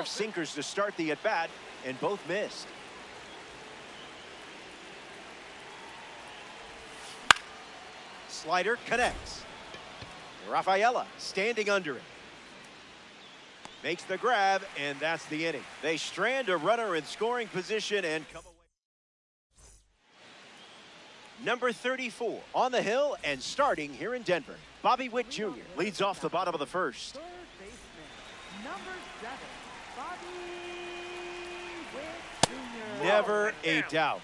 of sinkers to start the at-bat, and both missed. Slider connects. Rafaela standing under it. Makes the grab, and that's the inning. They strand a runner in scoring position and come away. Number 34 on the hill and starting here in Denver. Bobby Witt Jr. leads off the bottom of the first. Third baseman, number 7, Bobby Witt Jr. Never a doubt.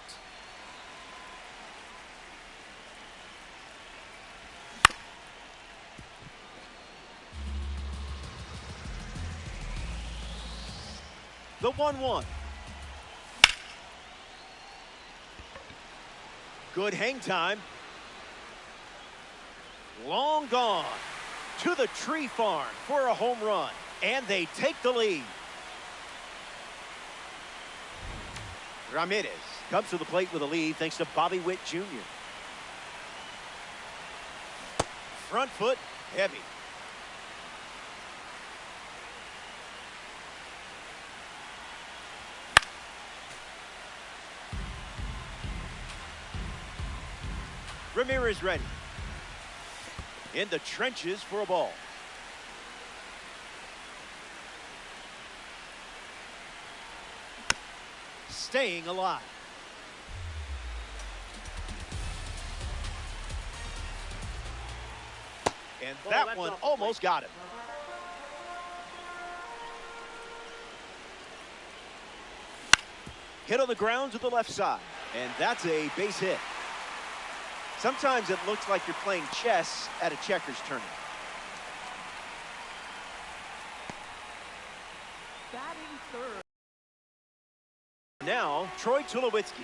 The 1-1. Good hang time. Long gone to the tree farm for a home run, and they take the lead. Ramirez comes to the plate with a lead thanks to Bobby Witt Jr. Front foot heavy. Ramirez ready. In the trenches for a ball. Staying alive. And that one almost got him. Hit on the ground to the left side. And that's a base hit. Sometimes it looks like you're playing chess at a checkers tournament. Batting third. Now, Troy Tulowitzki.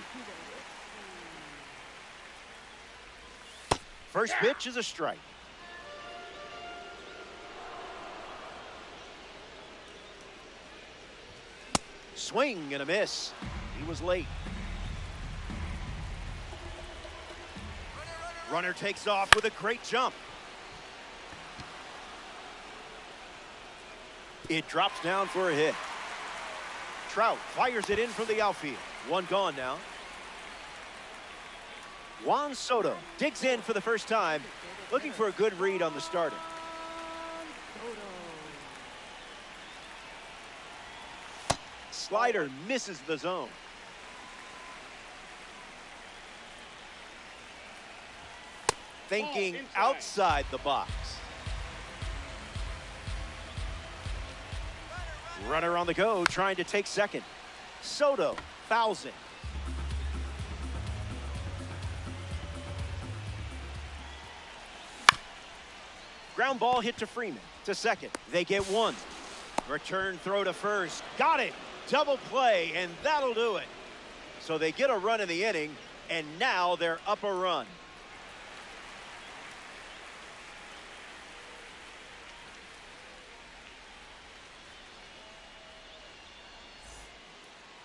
First pitch is a strike. Swing and a miss. He was late. Runner takes off with a great jump. It drops down for a hit. Trout fires it in from the outfield. One gone now. Juan Soto digs in for the first time, looking for a good read on the starter. Slider misses the zone. Thinking outside the box. Runner on the go, trying to take second. Soto fouls it. Ground ball hit to Freeman. To second. They get one. Return throw to first. Got it. Double play, and that'll do it. So they get a run in the inning, and now they're up a run.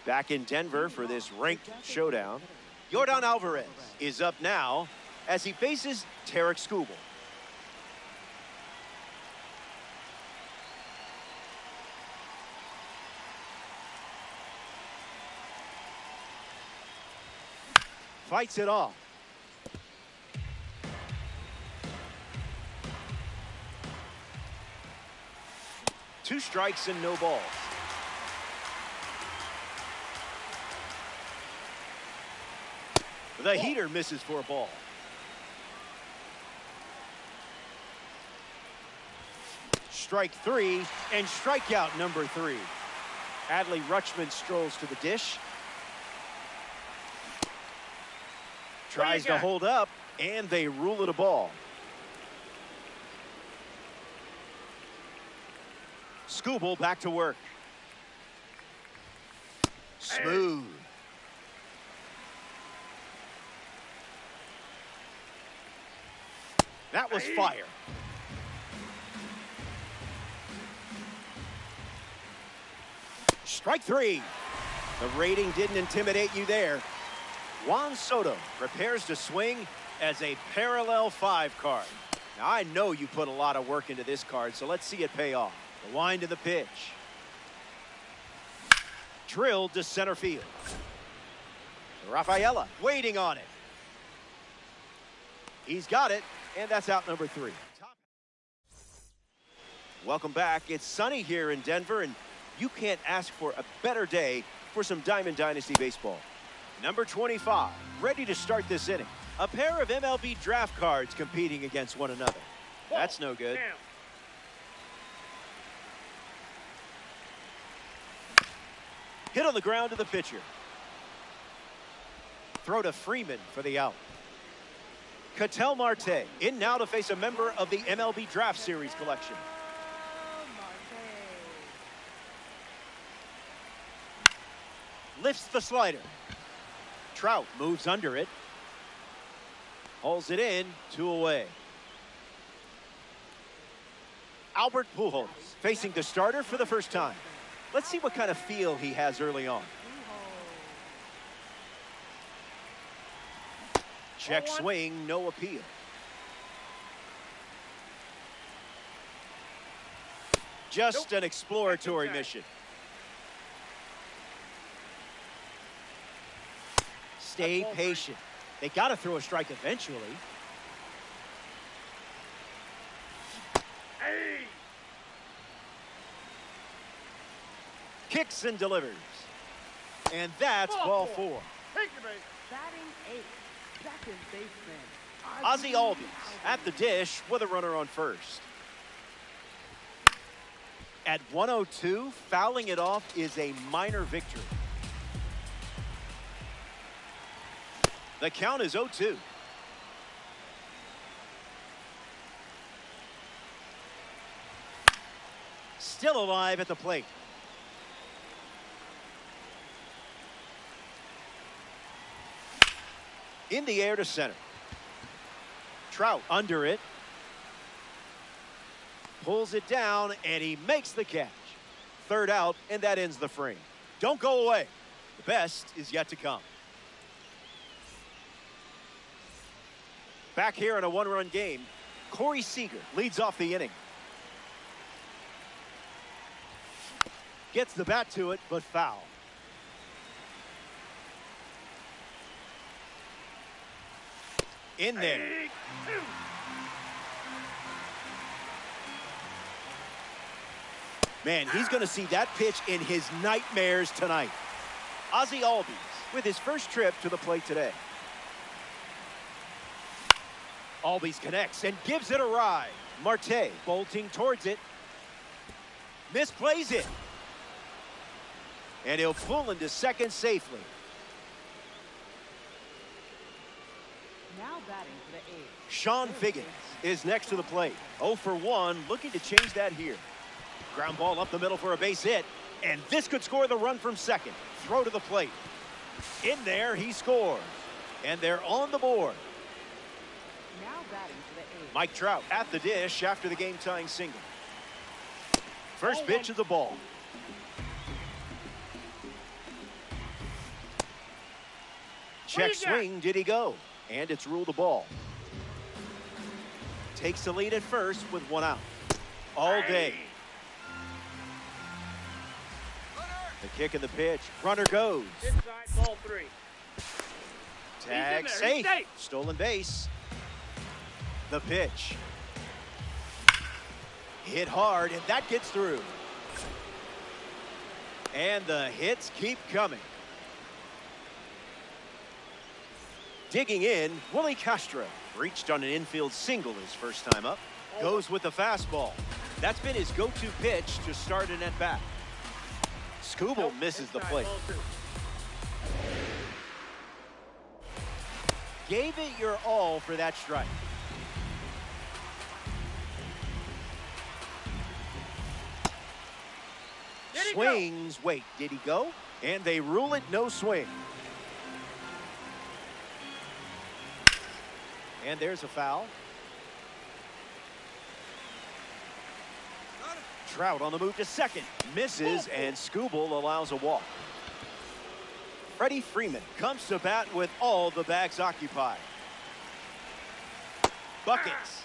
Back in Denver for this ranked showdown. Yordan Alvarez is up now as he faces Tarik Skubal. Fights it off. Two strikes and no balls. The heater misses for a ball. Strike three and strikeout number 3. Adley Rutschman strolls to the dish. Tries to hold up, and they rule it a ball. Skubal back to work. Smooth. That was fire. Strike 3. The rating didn't intimidate you there. Juan Soto prepares to swing as a parallel 5 card. Now, I know you put a lot of work into this card, so let's see it pay off. The wind of the pitch. Drilled to center field. Rafaela waiting on it. He's got it, and that's out number 3. Welcome back. It's sunny here in Denver, and you can't ask for a better day for some Diamond Dynasty baseball. Number 25, ready to start this inning. A pair of MLB draft cards competing against one another. That's no good. Hit on the ground to the pitcher. Throw to Freeman for the out. Ketel Marte in now to face a member of the MLB Draft Series collection. Lifts the slider. Trout moves under it. Hauls it in, 2 away. Albert Pujols facing the starter for the first time. Let's see what kind of feel he has early on. Check swing, no appeal. Just an exploratory mission. Stay patient. They got to throw a strike eventually. Kicks and delivers. And that's ball 4. Batting 8, second baseman Ozzie Albies at the dish with a runner on first. At 102, fouling it off is a minor victory. The count is 0-2. Still alive at the plate. In the air to center. Trout under it. Pulls it down, and he makes the catch. Third out, and that ends the frame. Don't go away. The best is yet to come. Back here in a 1-run game, Corey Seager leads off the inning. Gets the bat to it, but foul. In there. Man, he's going to see that pitch in his nightmares tonight. Ozzie Albies with his first trip to the plate today. Albies connects and gives it a ride. Marte bolting towards it. Misplays it. And he'll pull into second safely. now batting for the A's. Sean Figgins is next to the plate. 0 for 1, looking to change that here. Ground ball up the middle for a base hit, and this could score the run from second. Throw to the plate. In there, he scores. And they're on the board. Now batting for the A's. Mike Trout at the dish after the game-tying single. First pitch of the ball. Check swing, did he go? And it's ruled a ball. Takes the lead at first with 1 out. All day. The kick and the pitch. Runner goes. Inside, ball 3. Tag safe. Stolen base. The pitch. Hit hard, and that gets through. And the hits keep coming. Digging in, Willie Castro reached on an infield single his first time up. Goes with the fastball. That's been his go-to pitch to start an at-bat. Skubal misses the plate. Gave it your all for that strike. Swings, wait, did he go? And they rule it no swing. And there's a foul. Trout on the move to second. Misses, and Skubal allows a walk. Freddie Freeman comes to bat with all the bags occupied. Buckets.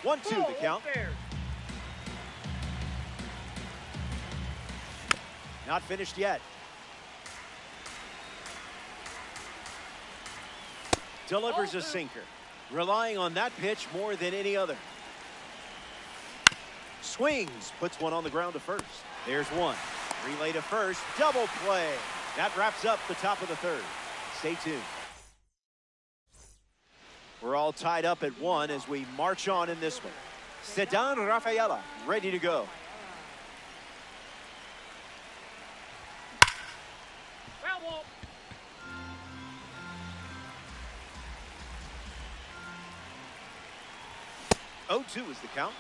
1-2 the count. Not finished yet. Delivers a sinker, relying on that pitch more than any other. Swings, puts one on the ground to first. There's one. Relay to first, double play. That wraps up the top of the third. Stay tuned. We're all tied up at 1 as we march on in this one. Ceddanne Rafaela, ready to go. Foul ball. Oh, 2 is the count.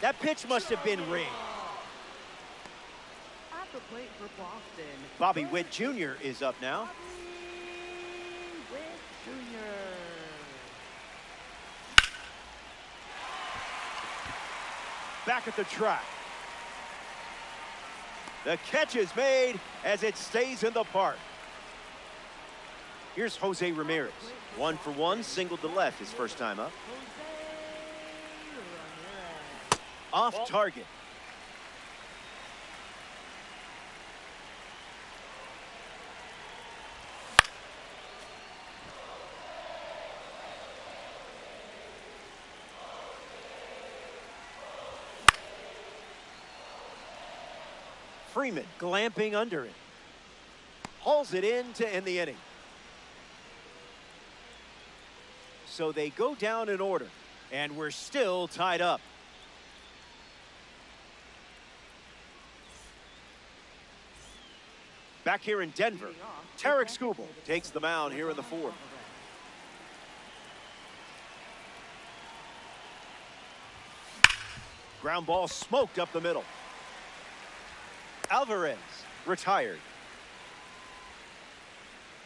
That pitch must have been rigged. At the plate for Boston, Bobby Witt Jr. is up now. Bobby Witt Jr. Back at the track. The catch is made as it stays in the park. Here's Jose Ramirez. 1 for 1, singled to left his first time up. Off target. Freeman glamping under it. Hauls it in to end the inning. So they go down in order, and we're still tied up. Back here in Denver, Tarik Skubal takes the mound here in the fourth. Ground ball smoked up the middle. Alvarez retired.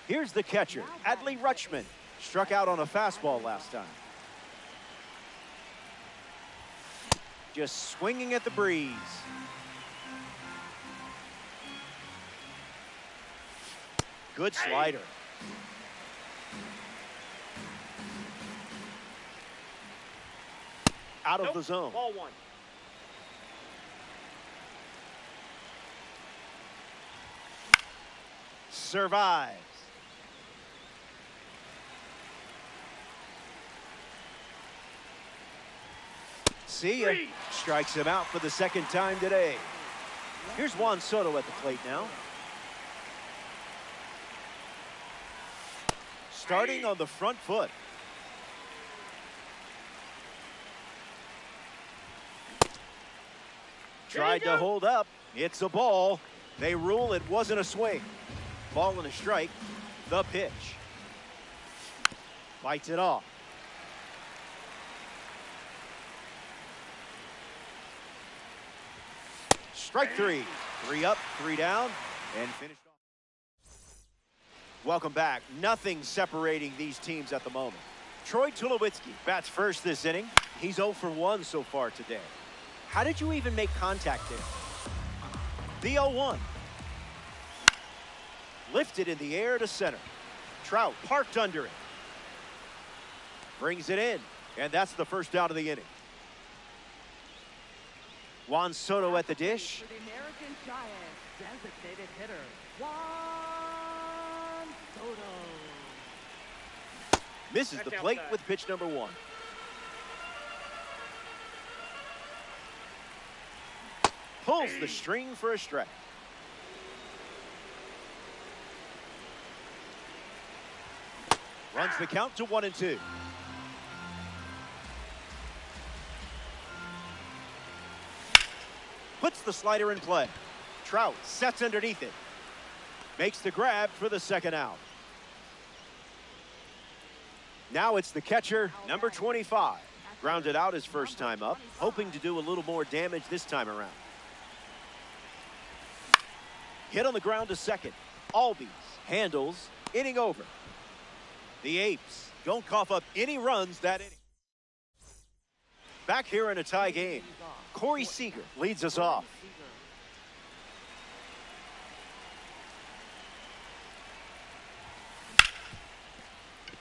Here's the catcher, Adley Rutschman. Struck out on a fastball last time. Just swinging at the breeze. Good slider. Out of the zone. Ball 1. Survives. See ya. Strikes him out for the second time today. Here's Juan Soto at the plate now. Starting on the front foot. Tried to hold up. It's a ball. They rule it wasn't a swing. Ball and a strike. The pitch. Bites it off. Strike 3. 3 up, 3 down, and finished off. Welcome back. Nothing separating these teams at the moment. Troy Tulowitzki bats first this inning. He's 0 for 1 so far today. How did you even make contact there? The 0-1. Lifted in the air to center. Trout parked under it. Brings it in, and that's the first out of the inning. Juan Soto at the dish. For the American Giants, designated hitter, Juan Soto. Misses the plate with pitch number 1. Pulls the string for a strike. Runs the count to 1-2. Puts the slider in play. Trout sets underneath it. Makes the grab for the second out. Now it's the catcher, number 25. Grounded out his first time up, hoping to do a little more damage this time around. Hit on the ground to second. Albies handles, inning over. The Apes don't cough up any runs that inning. Back here in a tie game, Corey Seager leads us off.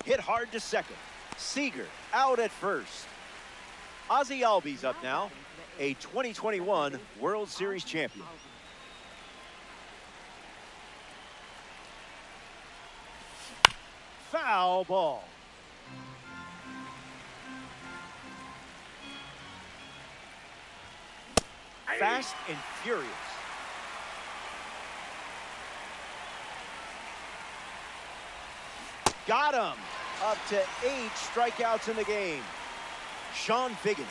hit hard to second. Seager out at first. Ozzie Albies up now, a 2021 World Series champion. Foul ball. Fast and furious. Got him. Up to 8 strikeouts in the game. Sean Figgins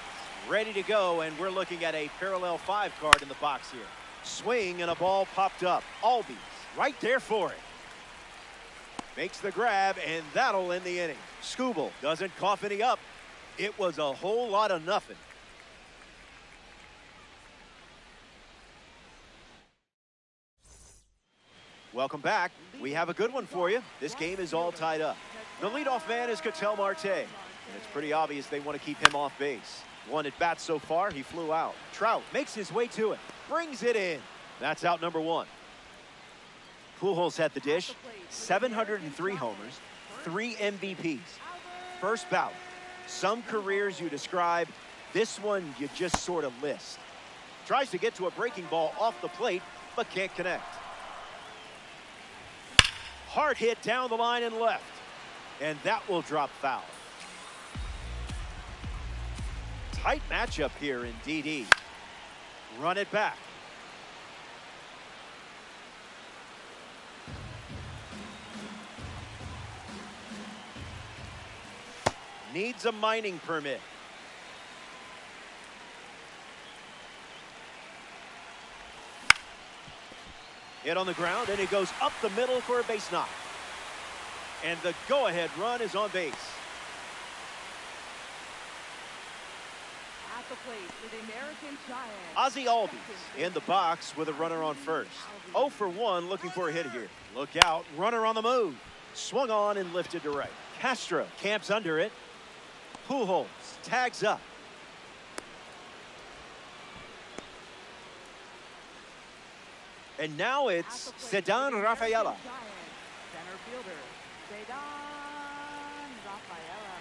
ready to go, and we're looking at a parallel 5 card in the box here. Swing and a ball popped up. Albies right there for it. Makes the grab, and that'll end the inning. Skubal doesn't cough any up. It was a whole lot of nothing. Welcome back. We have a good one for you. This game is all tied up. The leadoff man is Ketel Marte, and it's pretty obvious they want to keep him off base. 1 at bat so far, he flew out. Trout makes his way to it, brings it in. That's out number 1. Pujols had the dish, 703 homers, 3 MVPs. First bout. Some careers you describe, this one you just sort of list. Tries to get to a breaking ball off the plate, but can't connect. Hard hit down the line and left, and that will drop foul. Tight matchup here in DD. Run it back. Needs a mining permit. Hit on the ground, and it goes up the middle for a base knock. And the go-ahead run is on base. At the plate for the American Giants, Ozzie Albies in the box with a runner on first. 0 for 1 looking for a hit here. Look out, runner on the move. Swung on and lifted to right. Castro camps under it. Pujols tags up. And now it's Ceddanne Rafaela. Center fielder, Ceddanne Rafaela.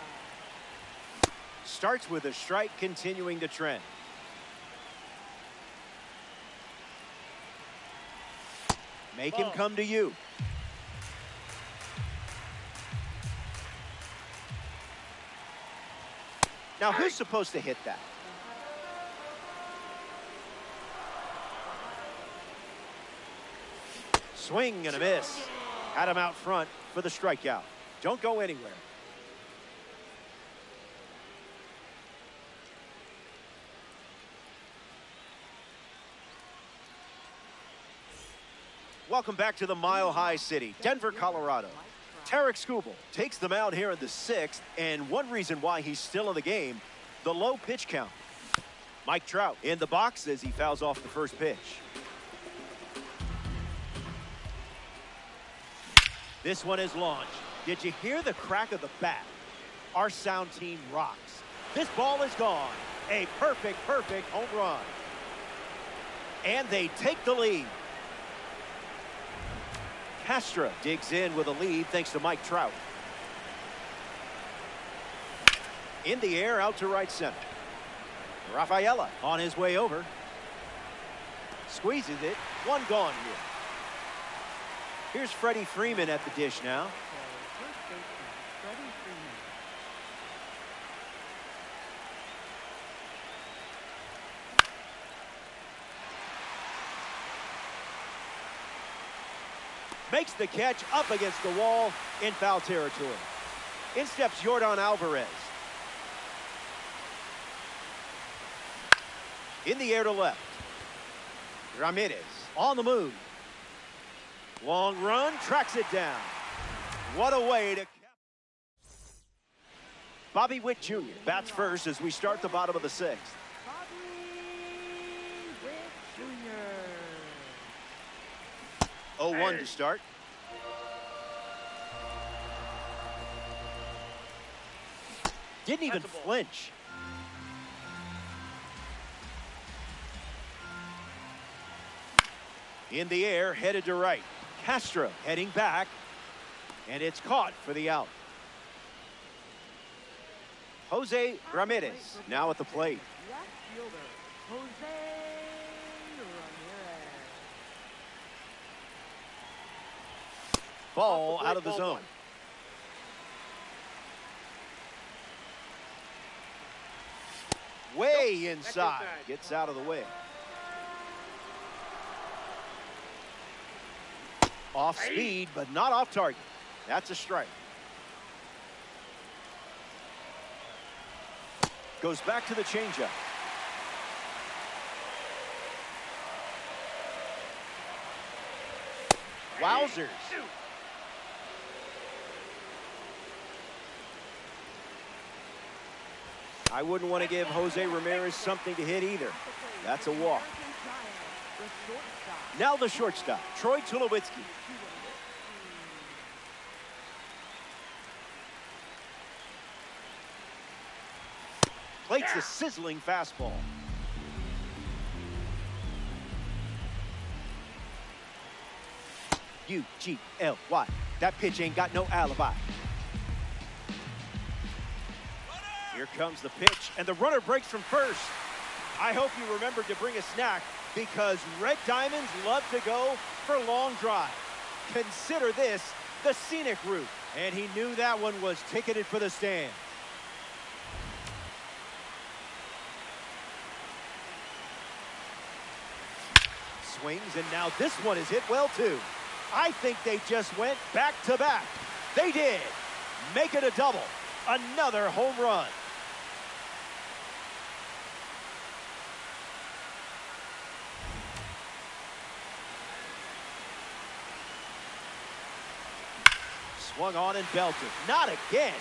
Starts with a strike, continuing the trend. Make him come to you. Now, who's supposed to hit that? Swing and a miss. Had him out front for the strikeout. Don't go anywhere. Welcome back to the Mile High City, Denver, Colorado. Tarik Skubal takes them out here in the 6th, and one reason why he's still in the game, the low pitch count. Mike Trout in the box as he fouls off the first pitch. This one is launched. Did you hear the crack of the bat? Our sound team rocks. This ball is gone. A perfect home run. And they take the lead. Castro digs in with a lead thanks to Mike Trout. In the air out to right center. Rafaela on his way over. Squeezes it. One gone here. Here's Freddie Freeman at the dish now. First baseman, Freddie Freeman. Makes the catch up against the wall in foul territory. In steps Yordan Alvarez. In the air to left. Ramirez on the move. Long run, tracks it down. What a way to... Bobby Witt Jr. bats first as we start the bottom of the 6th. Bobby Witt Jr. 0-1 to start. Didn't even flinch. In the air, headed to right. Castro heading back, and it's caught for the out. Jose Ramirez now at the plate. Left fielder, Jose Ramirez. Ball out of the zone. Way inside. Gets out of the way. Off speed, but not off target. That's a strike. Goes back to the changeup. Wowzers. I wouldn't want to give Jose Ramirez something to hit either. That's a walk. Now the shortstop, Troy Tulowitzki. Plates a sizzling fastball. U-G-L-Y. That pitch ain't got no alibi. Here comes the pitch, and the runner breaks from first. I hope you remembered to bring a snack because Red Diamonds love to go for long drives. Consider this the scenic route, and he knew that one was ticketed for the stand. Swings, and now this one is hit well too. I think they just went back to back. They did. Make it a double. Another home run. Swung on and belted. Not again.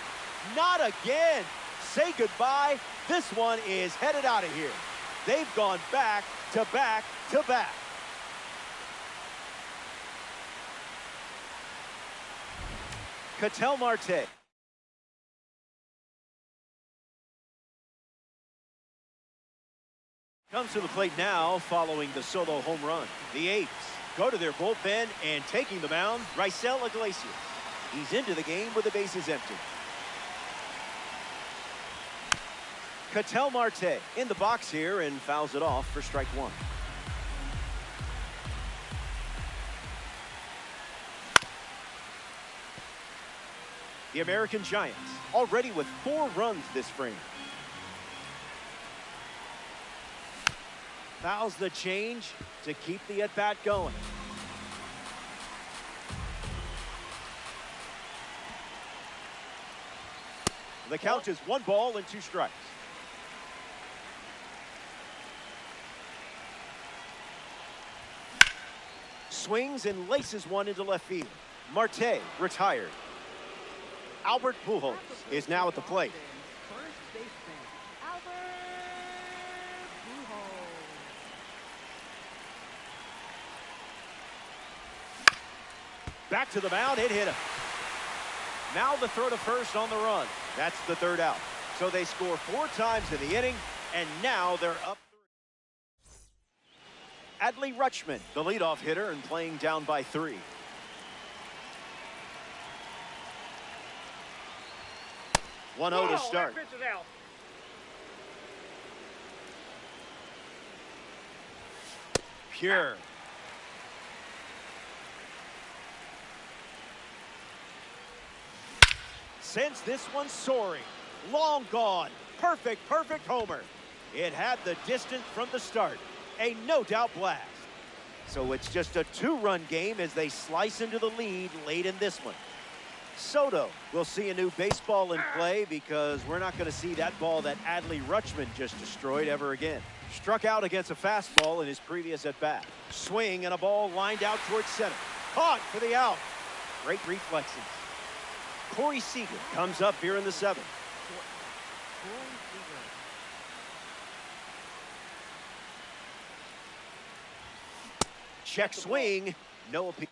Not again. Say goodbye. This one is headed out of here. They've gone back to back to back. Ketel Marte. Comes to the plate now following the solo home run. The Apes go to their bullpen and taking the mound, Raisel Iglesias. He's into the game with the bases empty. Ketel Marte in the box here and fouls it off for strike one. The American Giants already with 4 runs this frame. Fouls the change to keep the at-bat going. The count is 1 ball and 2 strikes. Swings and laces one into left field. Marte retired. Albert Pujols is now at the plate. First baseman, Albert Pujols. Back to the mound, it hit him. Now the throw to first on the run. That's the 3rd out. So they score 4 times in the inning, and now they're up 3. Adley Rutschman, the leadoff hitter, and playing down by 3. One 0 to start. Pure. Sends this one soaring. Long gone. Perfect homer. It had the distance from the start. A no-doubt blast. So it's just a 2-run game as they slice into the lead late in this one. Soto will see a new baseball in play because we're not going to see that ball that Adley Rutschman just destroyed ever again. Struck out against a fastball in his previous at-bat. Swing and a ball lined out towards center. Caught for the out. Great reflexes. Corey Seager comes up here in the 7th. Check swing. No appeal.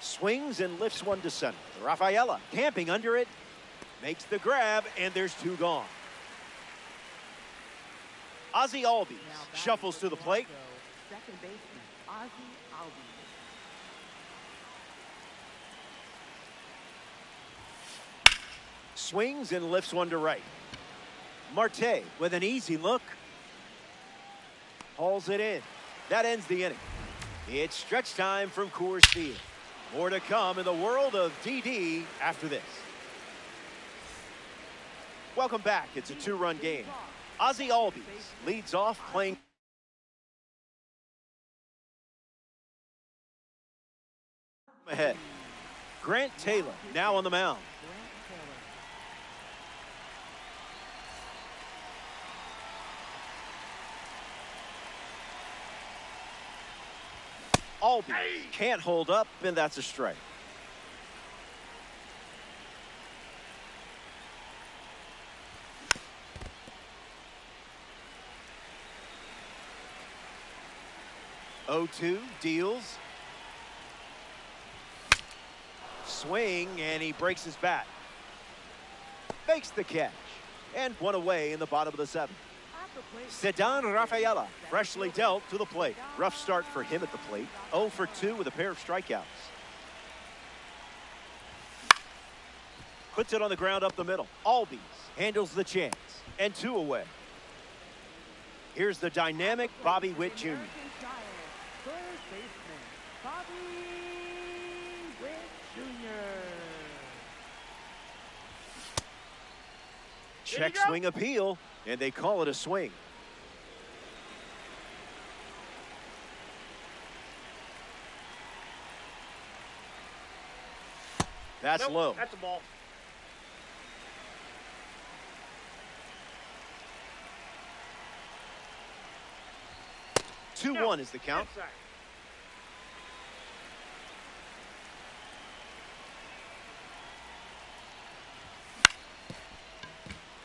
Swings and lifts one to center. Rafaela camping under it. Makes the grab, and there's 2 gone. Ozzie Albies Now batting shuffles for to the plate. Toronto, second baseman, Ozzie Albies. Swings and lifts one to right. Marte with an easy look. Hauls it in. That ends the inning. It's stretch time from Coors Field. More to come in the world of DD after this. Welcome back. It's a two-run game. Ozzie Albies leads off playing ahead. Grant Taylor now on the mound. Grant Taylor. Albies can't hold up, and that's a strike. Oh-2 deals. Swing, and he breaks his bat. Makes the catch. And one away in the bottom of the seventh. At the plate, Ceddanne Rafaela freshly dealt to the plate. Rough start for him at the plate. 0 for 2 with a pair of strikeouts. Puts it on the ground up the middle. Albies handles the chance. And 2 away. Here's the dynamic Bobby Witt Jr. American Giants, first baseman, Bobby Witt Jr. Check swing appeal, and they call it a swing. That's low. That's a ball. Two one is the count. Inside.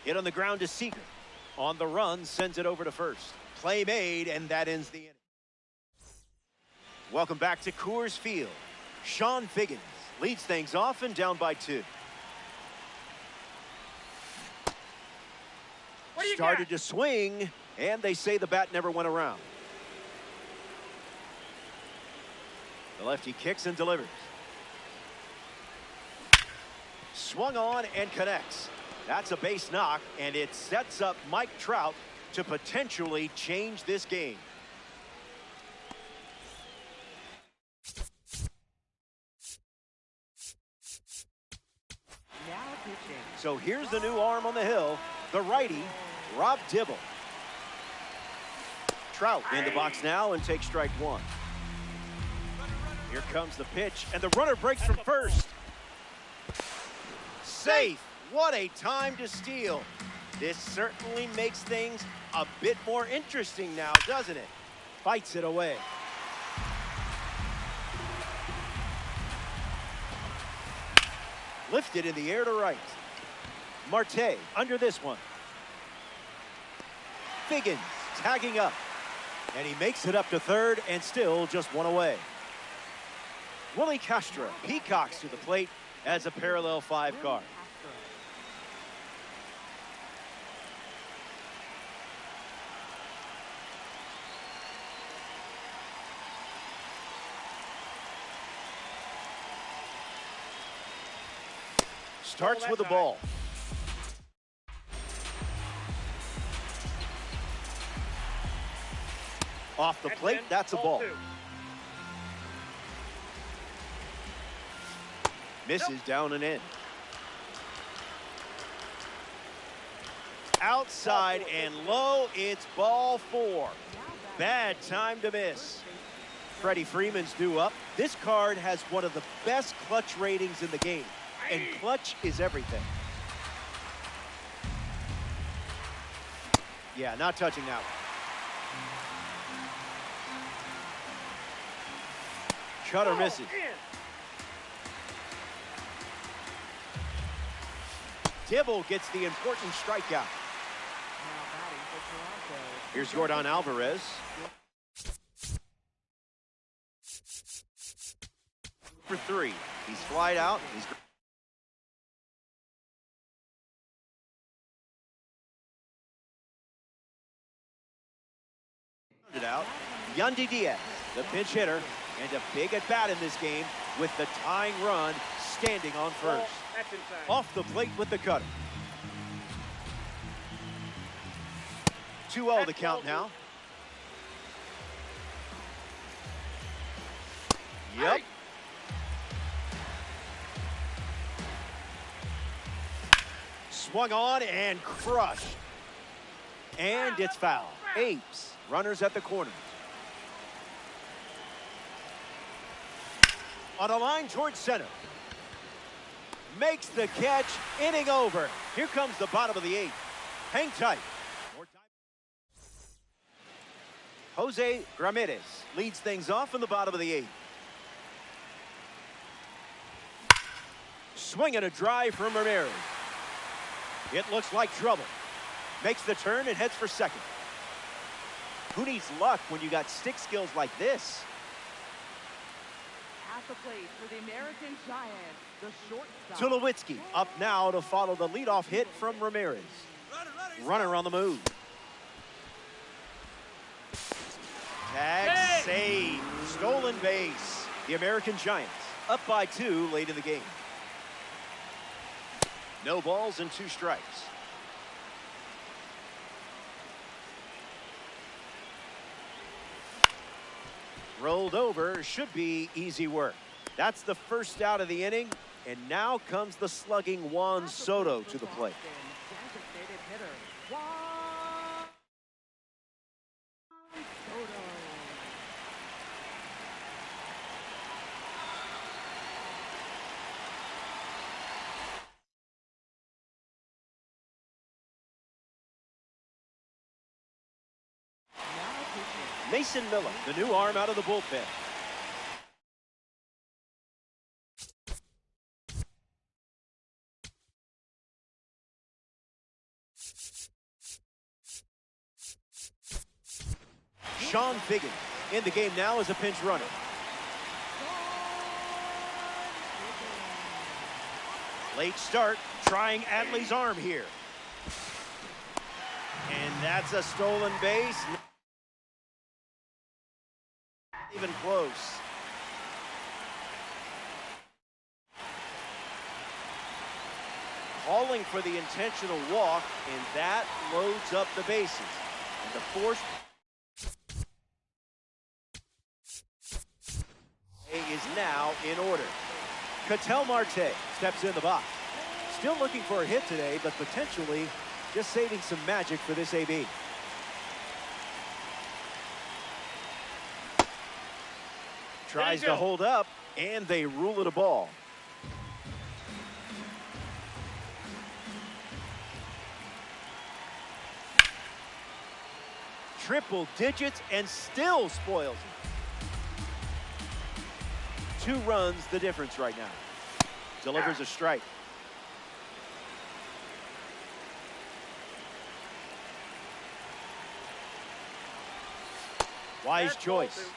Hit on the ground to Seager. On the run, sends it over to first. Play made, and that ends the inning. Welcome back to Coors Field. Sean Figgins leads things off and down by 2. What do you Started got? to swing, and they say the bat never went around. The lefty kicks and delivers. Swung on and connects. That's a base knock, and it sets up Mike Trout to potentially change this game. Now pitching. So here's the new arm on the hill, the righty, Rob Dibble. Trout in the box now and takes strike 1. Here comes the pitch, and the runner breaks from first. Safe. What a time to steal. This certainly makes things a bit more interesting now, doesn't it? Fights it away. Lifted in the air to right. Marte under this one. Figgins tagging up. And he makes it up to third and still just 1 away. Willie Castro peacocks to the plate as a parallel 5 card. Starts with a ball. Off the plate, that's a ball. 2. Misses down and in. Outside and low, it's ball 4. Bad time to miss. Freddie Freeman's due up. This card has one of the best clutch ratings in the game, and clutch is everything. Yeah, not touching that one. Cutter misses. In. Dibble gets the important strikeout. Now batting for Toronto. Here's Jordan Alvarez. For 3. He's flied out. He's out. Yandy Diaz, the pinch hitter, and a big at-bat in this game with the tying run standing on first. Off the plate with the cutter. 2-0 the count now. Yep. Swung on and crushed. And it's foul. Apes, runners at the corners. On a line towards center. Makes the catch, inning over. Here comes the bottom of the 8th. Hang tight. Jose Ramirez leads things off in the bottom of the 8th. Swing and a drive from Ramirez. It looks like trouble. Makes the turn and heads for second. Who needs luck when you got stick skills like this? At the plate for the American Giants, the shortstop. Tulowitzki up now to follow the leadoff hit from Ramirez. Runner on the move. Tag save. Stolen base. The American Giants up by 2 late in the game. No balls and 2 strikes. Rolled over, should be easy work. That's the first out of the inning, and now comes the slugging Juan Soto to the plate. Designated hitter, Juan Soto. Mason Miller, the new arm out of the bullpen. Sean Figgin in the game now as a pinch runner. Late start, trying Adley's arm here. And that's a stolen base. Even close. Calling for the intentional walk, and that loads up the bases. And the force is now in order. Ketel Marte steps in the box. Still looking for a hit today, but potentially just saving some magic for this AB. Tries to hold up, and they rule it a ball. Triple digits and still spoils it. 2 runs the difference right now. Delivers a strike. Wise choice.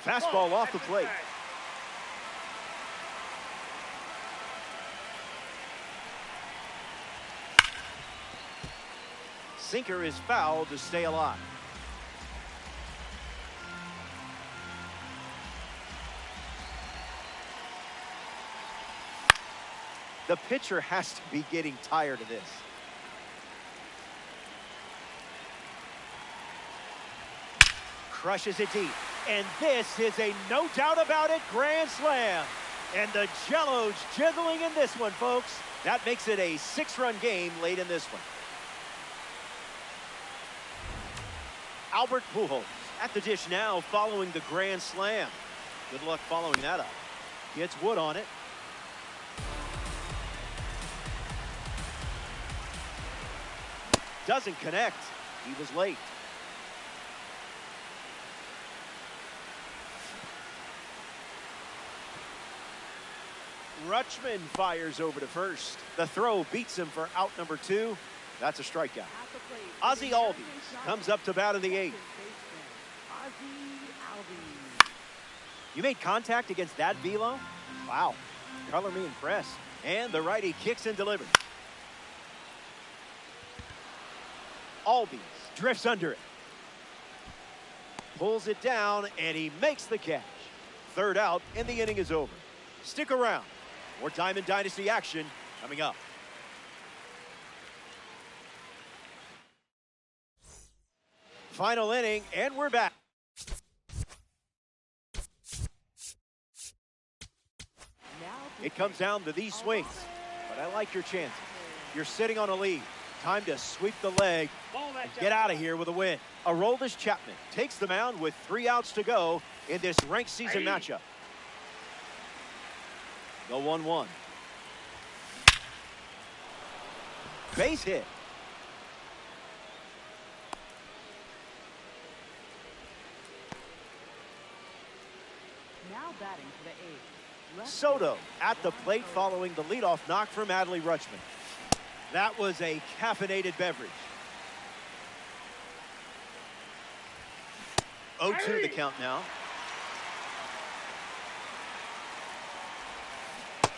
Fastball off the plate. Sinker is fouled to stay alive. The pitcher has to be getting tired of this. Crushes it deep. And this is a no doubt about it grand slam. And the Jello's jiggling in this one, folks. That makes it a 6-run game late in this one. Albert Pujols at the dish now following the grand slam. Good luck following that up. Gets wood on it. Doesn't connect. He was late. Rutschman fires over to first. The throw beats him for out number 2. That's a strikeout. Ozzie Albies comes up to bat in the 8th. You made contact against that velo? Wow. Color me impressed. And the righty kicks and delivers. Albies drifts under it. Pulls it down, and he makes the catch. Third out, and the inning is over. Stick around. More Diamond Dynasty action coming up. Final inning, and we're back. It comes down to these swings, but I like your chances. You're sitting on a lead. Time to sweep the leg and get out of here with a win. Aroldis Chapman takes the mound with 3 outs to go in this ranked season matchup. The 1-1. Base hit. Now batting for the A's. Soto at the plate following the leadoff knock from Adley Rutschman. That was a caffeinated beverage. 0-2 the count now.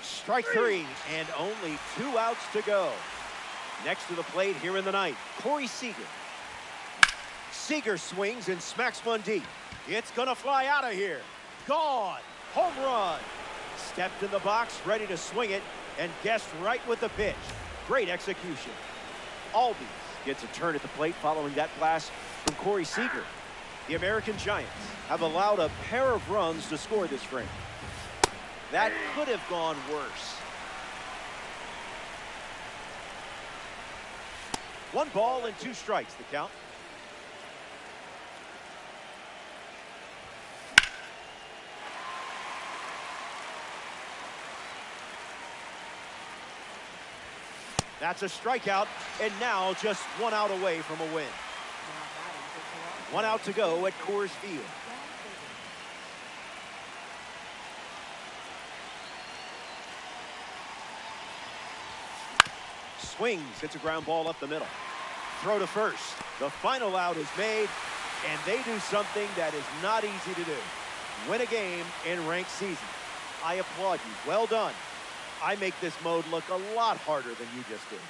Strike 3 and only 2 outs to go. Next to the plate here in the ninth, Corey Seager. Seager swings and smacks one deep. It's gonna fly out of here. Gone. Home run. Stepped in the box, ready to swing it, and guessed right with the pitch. Great execution. Albies gets a turn at the plate following that blast from Corey Seager. The American Giants have allowed a pair of runs to score this frame. That could have gone worse. 1 ball and 2 strikes, the count. That's a strikeout, and now just 1 out away from a win. 1 out to go at Coors Field. Swings, hits a ground ball up the middle. Throw to first. The final out is made, and they do something that is not easy to do. Win a game in ranked season. I applaud you. Well done. I make this mode look a lot harder than you just did.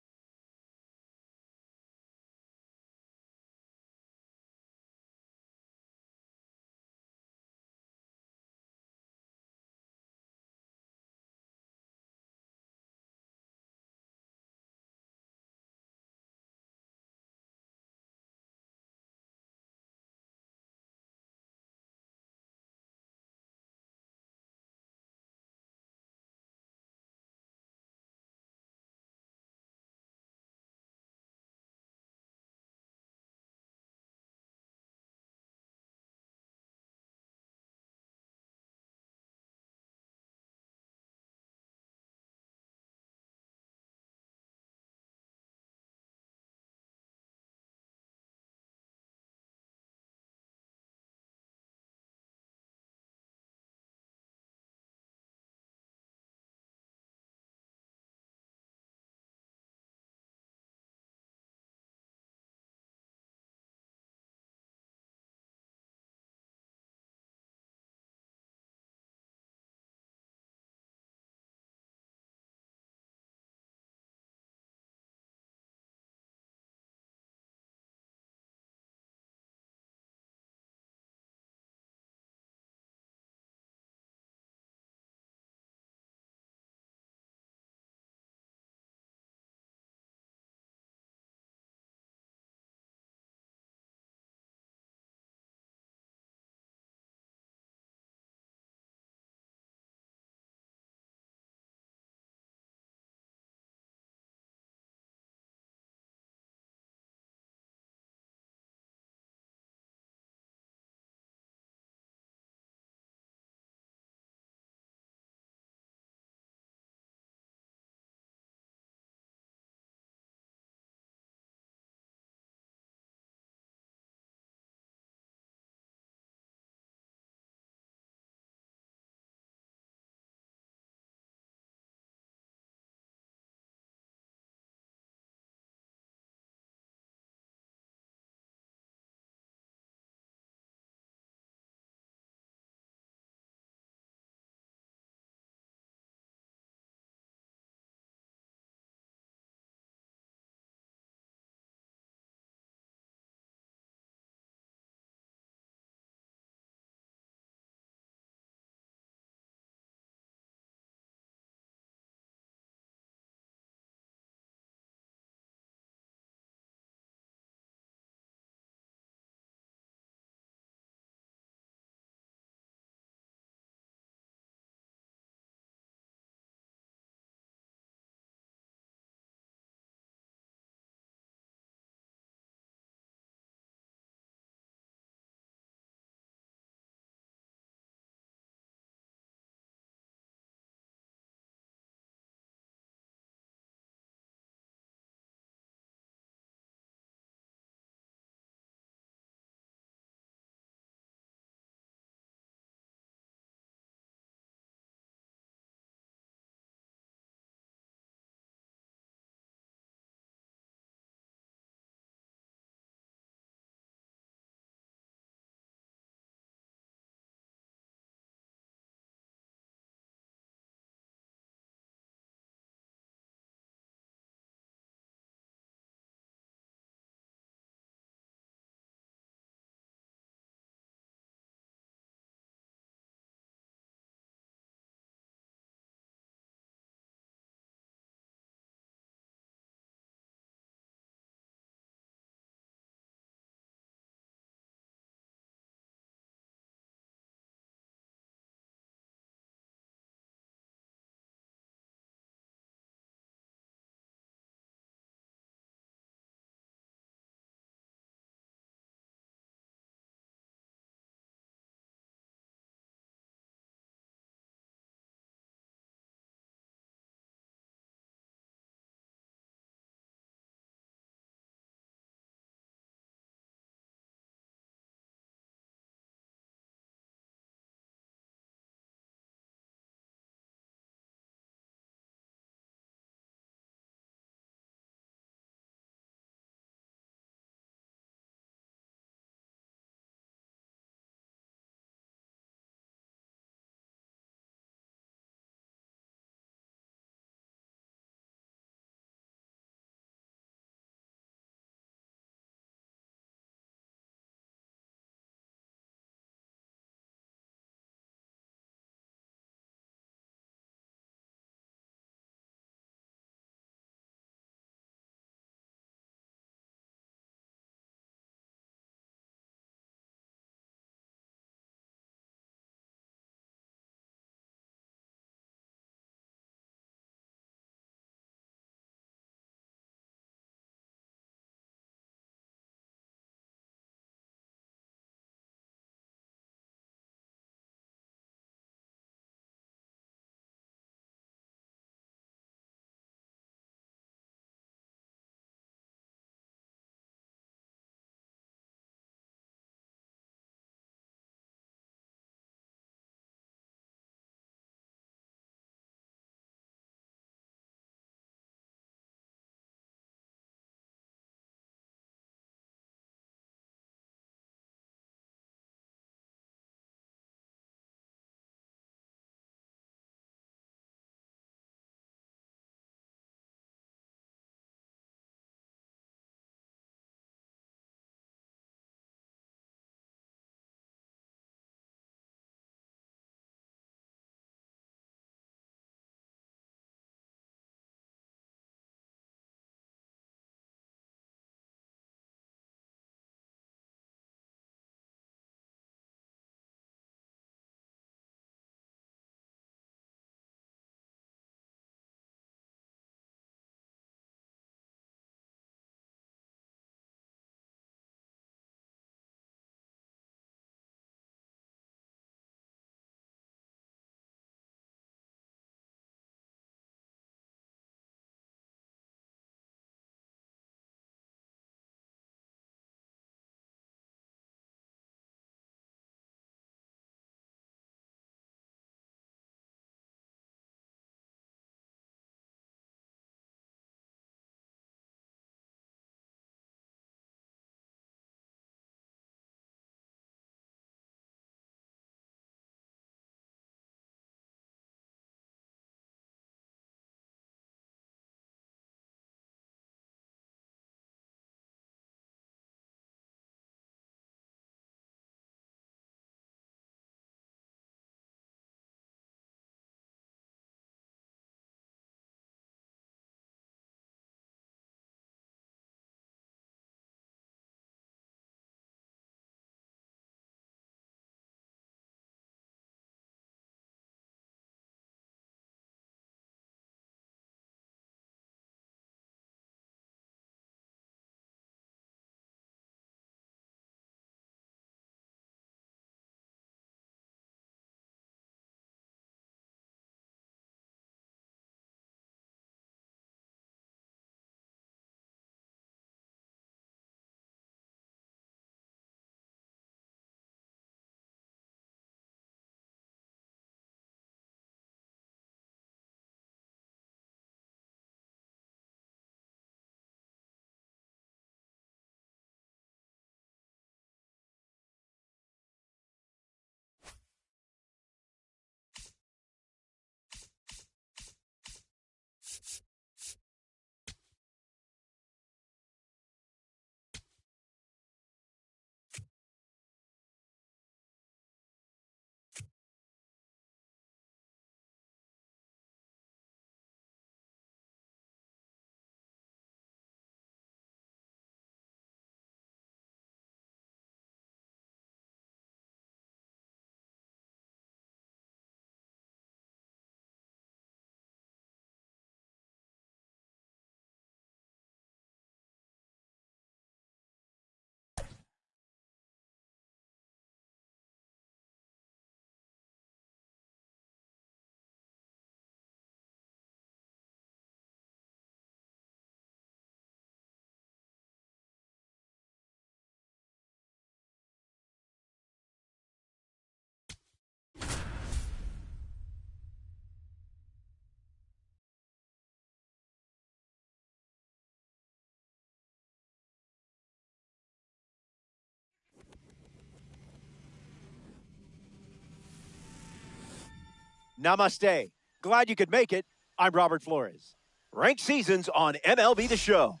Namaste. Glad you could make it. I'm Robert Flores. Ranked seasons on MLB The Show.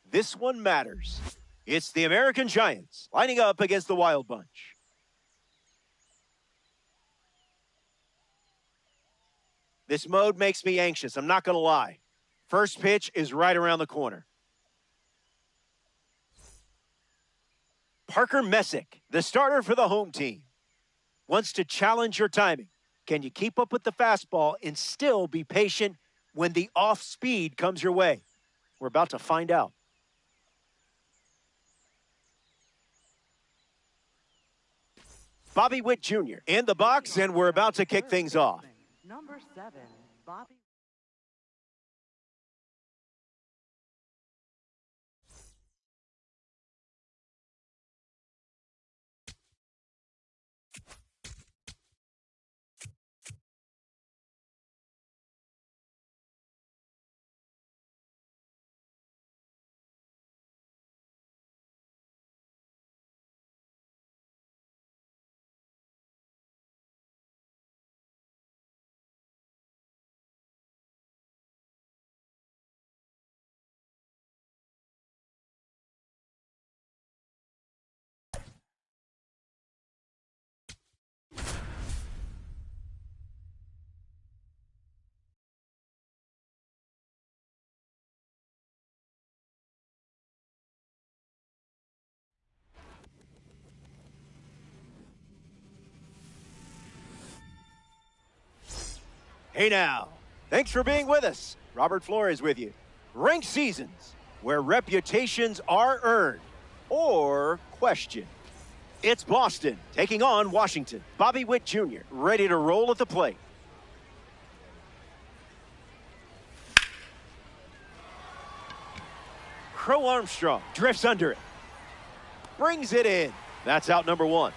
This one matters. It's the American Giants lining up against the Wild Bunch. This mode makes me anxious, I'm not going to lie. First pitch is right around the corner. Parker Messick, the starter for the home team, wants to challenge your timing. Can you keep up with the fastball and still be patient when the off speed comes your way? We're about to find out. Bobby Witt Jr. in the box, and we're about to kick things off. Number 7, Bobby. Hey now, thanks for being with us. Robert Flores with you. Ranked seasons, where reputations are earned or questioned. It's Boston taking on Washington. Bobby Witt Jr. ready to roll at the plate. Crow Armstrong drifts under it. Brings it in. That's out number 1.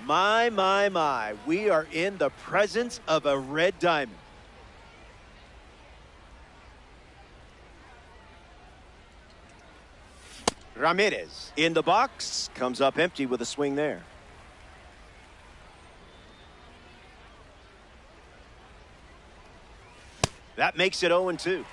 My. We are in the presence of a red diamond. Ramirez in the box. Comes up empty with a swing there. That makes it 0-2.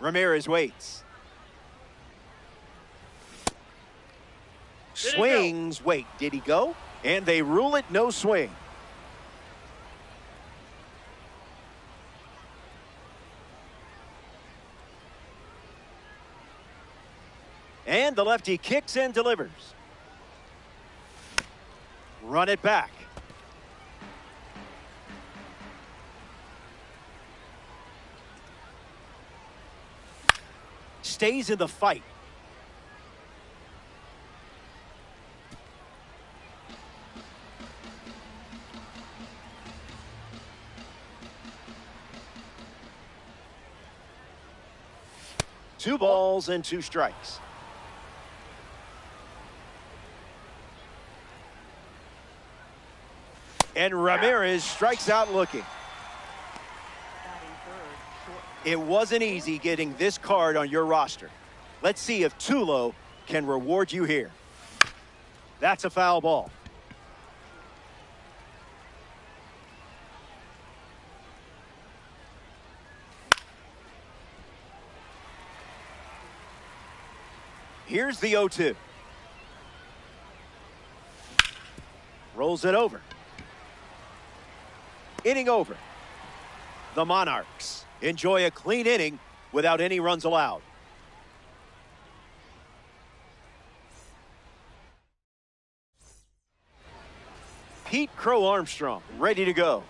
Ramirez waits. Swings. Wait, did he go? And they rule it no swing. And the lefty kicks and delivers. Run it back. Stays in the fight. Two balls and 2 strikes. And Ramirez strikes out looking. It wasn't easy getting this card on your roster. Let's see if Tulo can reward you here. That's a foul ball. Here's the 0-2. Rolls it over. Inning over. The Monarchs enjoy a clean inning without any runs allowed. Pete Crow Armstrong ready to go.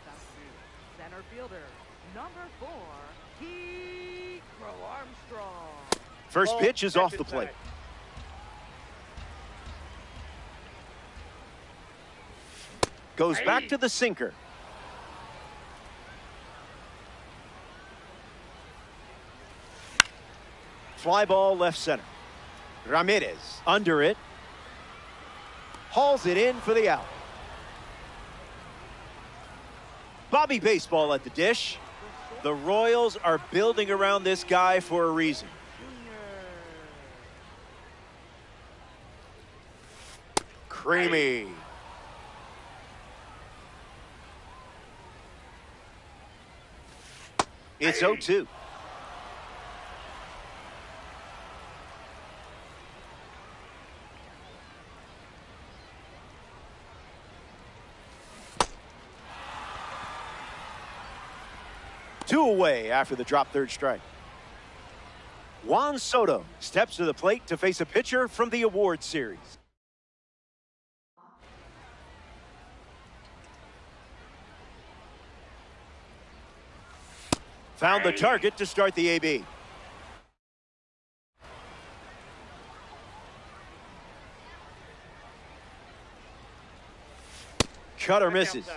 Center fielder, number 4, Pete Crow Armstrong. First pitch is off the plate. Goes back to the sinker. Fly ball left center. Ramirez under it. Hauls it in for the out. Bobby Baseball at the dish. The Royals are building around this guy for a reason. Creamy. It's 0-2. Two away after the drop third strike. Juan Soto steps to the plate to face a pitcher from the award series. Found the target to start the AB. Cutter misses.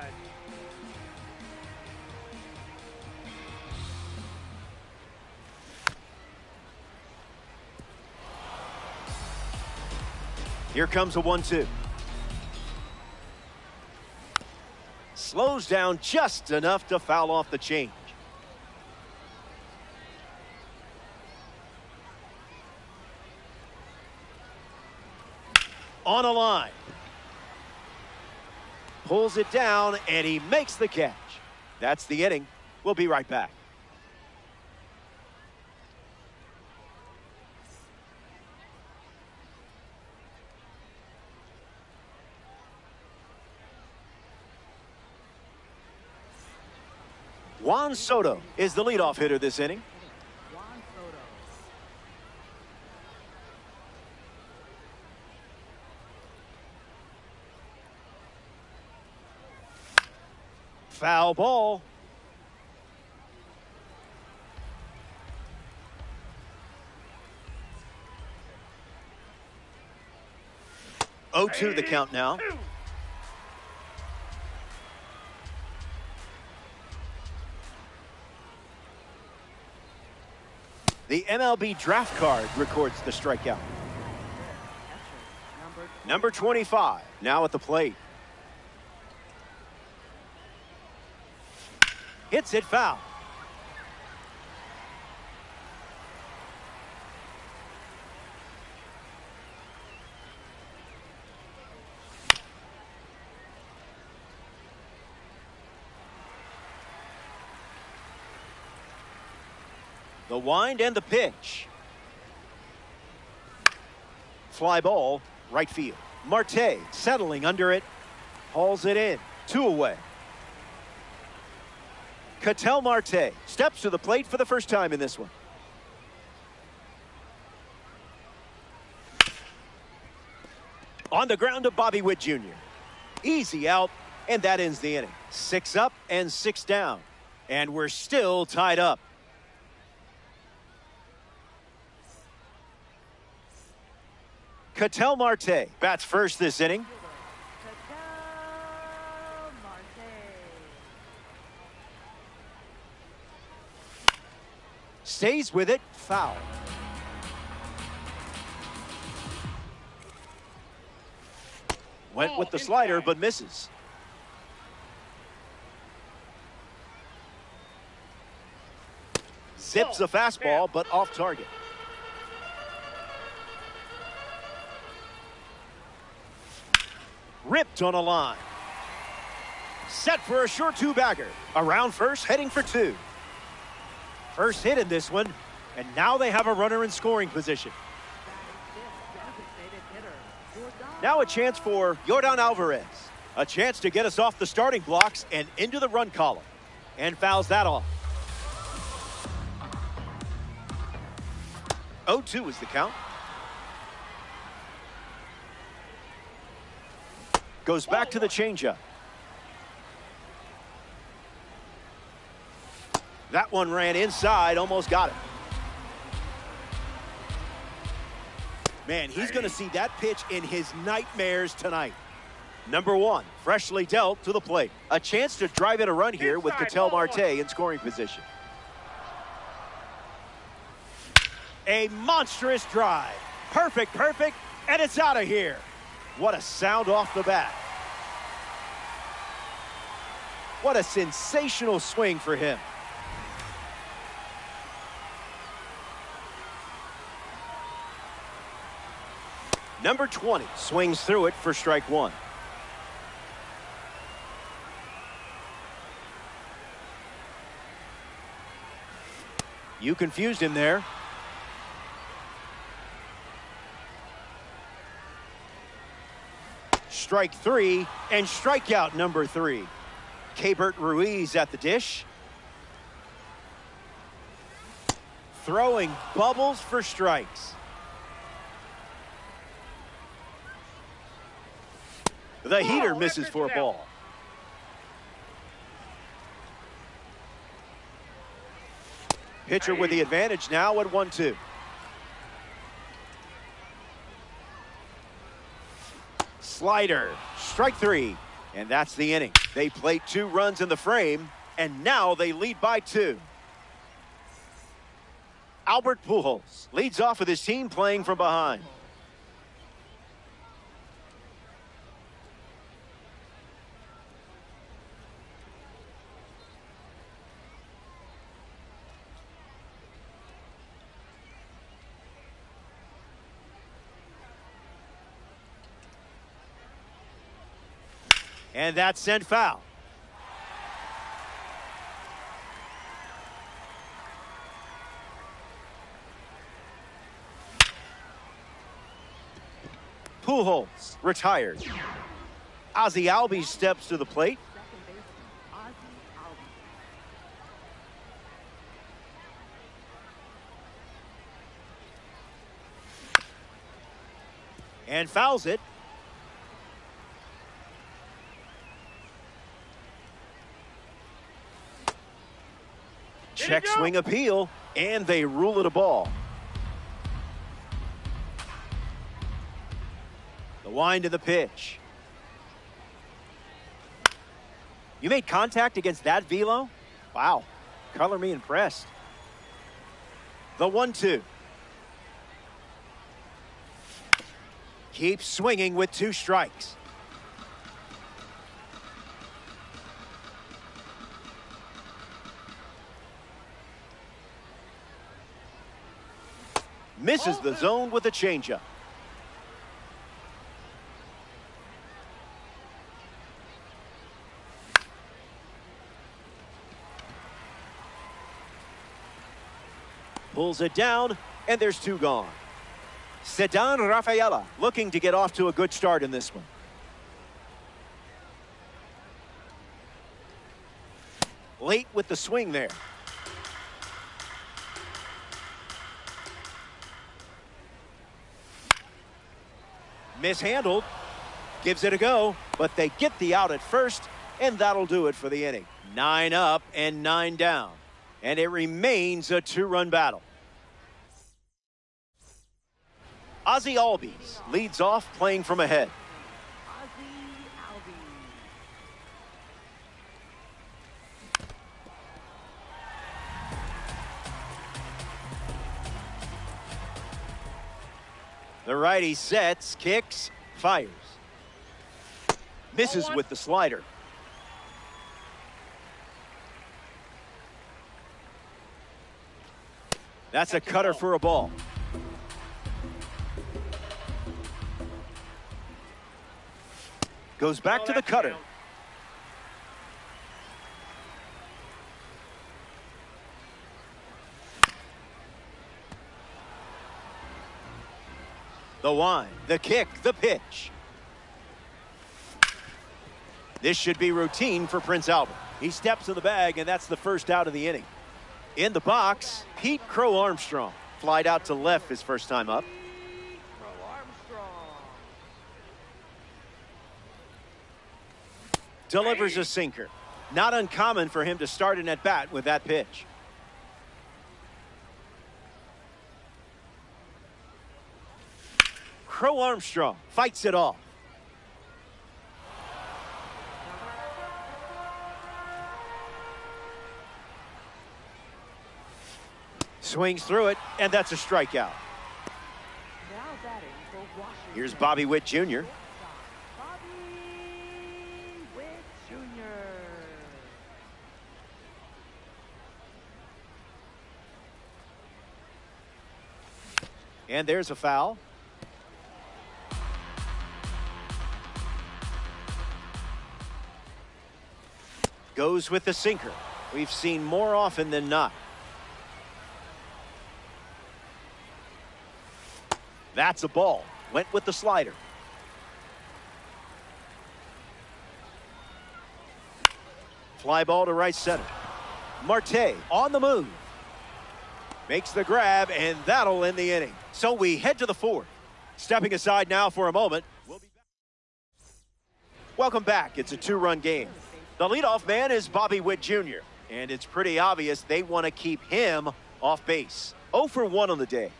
Here comes a 1-2. Slows down just enough to foul off the change. On a line. Pulls it down, and he makes the catch. That's the inning. We'll be right back. Juan Soto is the leadoff hitter this inning. Juan Soto. Foul ball. Oh, 2 the count now. The MLB draft card records the strikeout. Catcher, Number 25, now at the plate. Hits it foul. The wind and the pitch. Fly ball, right field. Marte settling under it. Hauls it in. 2 away. Ketel Marte steps to the plate for the first time in this one. On the ground to Bobby Witt Jr. Easy out, and that ends the inning. 6 up and 6 down. And we're still tied up. Ketel Marte bats first this inning. Ketel Marte. Stays with it, foul. Went with the slider, but misses. Zips a fastball, but off target. Ripped on a line. Set for a short 2-bagger. Around first, heading for 2. First hit in this one, and now they have a runner in scoring position. Designated hitter, Yordan. Now a chance for Yordan Alvarez. A chance to get us off the starting blocks and into the run column. And fouls that off. 0-2 is the count. Goes back to the changeup. That one ran inside, almost got it. Man, he's going to see that pitch in his nightmares tonight. Number 1, freshly dealt to the plate. A chance to drive in a run here with Ketel Marte in scoring position. A monstrous drive. Perfect, and it's out of here. What a sound off the bat. What a sensational swing for him. Number 20 swings through it for strike one. You confused him there. Strike three and strikeout number 3. Keibert Ruiz at the dish. Throwing bubbles for strikes. The heater misses for a ball. Pitcher with the advantage now at 1-2. Slider, strike 3, and that's the inning. They plate 2 runs in the frame, and now they lead by 2. Albert Pujols leads off with his team playing from behind. And that's sent foul. Pujols retired. Ozzie Albies steps to the plate. And fouls it. Check swing appeal, and they rule it a ball. The wind of the pitch. You made contact against that velo? Wow, color me impressed. The 1-2. Keeps swinging with 2 strikes. Misses the zone with a changeup. Pulls it down, and there's 2 gone. Ceddanne Rafaela looking to get off to a good start in this one. Late with the swing there. Mishandled, gives it a go, but they get the out at first, and that'll do it for the inning. 9 up and 9 down, and it remains a 2-run battle. Ozzie Albies leads off playing from ahead. The righty sets, kicks, fires. Misses with the slider. That's a cutter for a ball. Goes back to the cutter. The wind, the kick, the pitch. This should be routine for Prince Albert. He steps in the bag, and that's the first out of the inning. In the box, Pete Crow Armstrong. Flied out to left his first time up. Delivers a sinker. Not uncommon for him to start an at-bat with that pitch. Crow Armstrong fights it off. Swings through it, and that's a strikeout. Here's Bobby Witt Jr. And there's a foul. Goes with the sinker. We've seen more often than not. That's a ball. Went with the slider. Fly ball to right center. Marte on the move. Makes the grab, and that'll end the inning. So we head to the fourth. Stepping aside now for a moment. We'll be back. Welcome back. It's a two-run game. The leadoff man is Bobby Witt Jr., and it's pretty obvious they want to keep him off base. 0 for 1 on the day.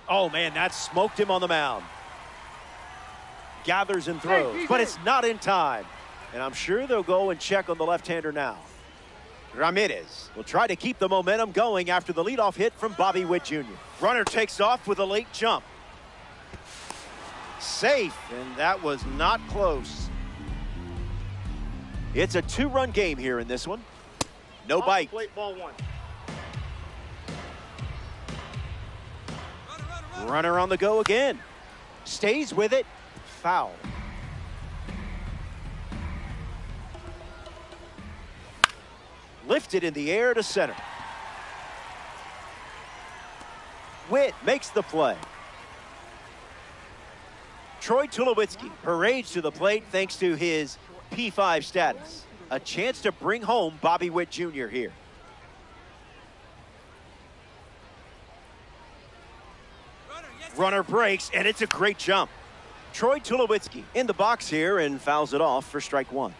Oh, man, that smoked him on the mound. Gathers and throws, but it's not in time. And I'm sure they'll go and check on the left-hander now. Ramirez will try to keep the momentum going after the leadoff hit from Bobby Witt Jr. Runner takes off with a late jump. Safe, and that was not close. It's a two-run game here in this one. No bite. Plate, ball 1. Runner on the go again. Stays with it. Foul. Lifted in the air to center. Witt makes the play. Troy Tulowitzki parades to the plate thanks to his P5 status. A chance to bring home Bobby Witt Jr. here. Runner breaks, and it's a great jump. Troy Tulowitzki in the box here and fouls it off for strike 1.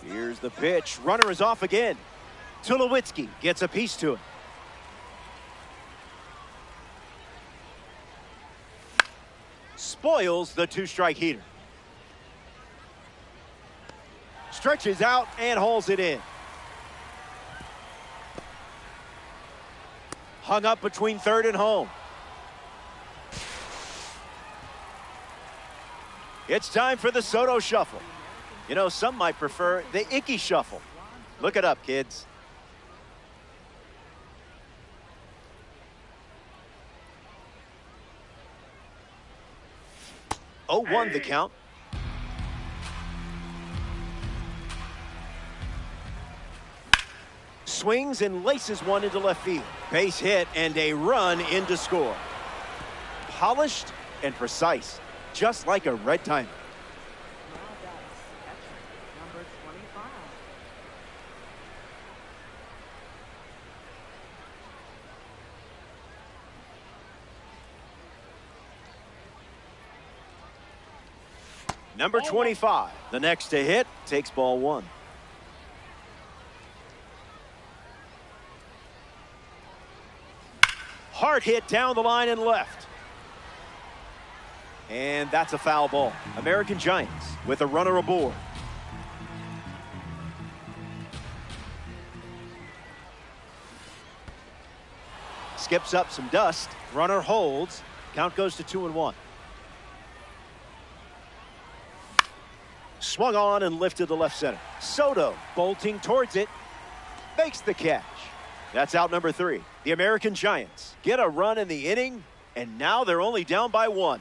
Here's the pitch. Runner is off again. Tulowitzki gets a piece to it. Spoils the two-strike heater. Stretches out and hauls it in. Hung up between third and home. It's time for the Soto shuffle. You know, some might prefer the Icky shuffle. Look it up, kids. 0-1 the count. Swings and laces one into left field. Base hit and a run in to score. Polished and precise, just like a red diamond. Number 25. Number 25, the next to hit, takes ball 1. Hard hit down the line and left. And that's a foul ball. American Giants with a runner aboard. Skips up some dust. Runner holds. Count goes to 2-1. Swung on and lifted to left center. Soto bolting towards it. Makes the catch. That's out number 3. The American Giants get a run in the inning, and now they're only down by 1.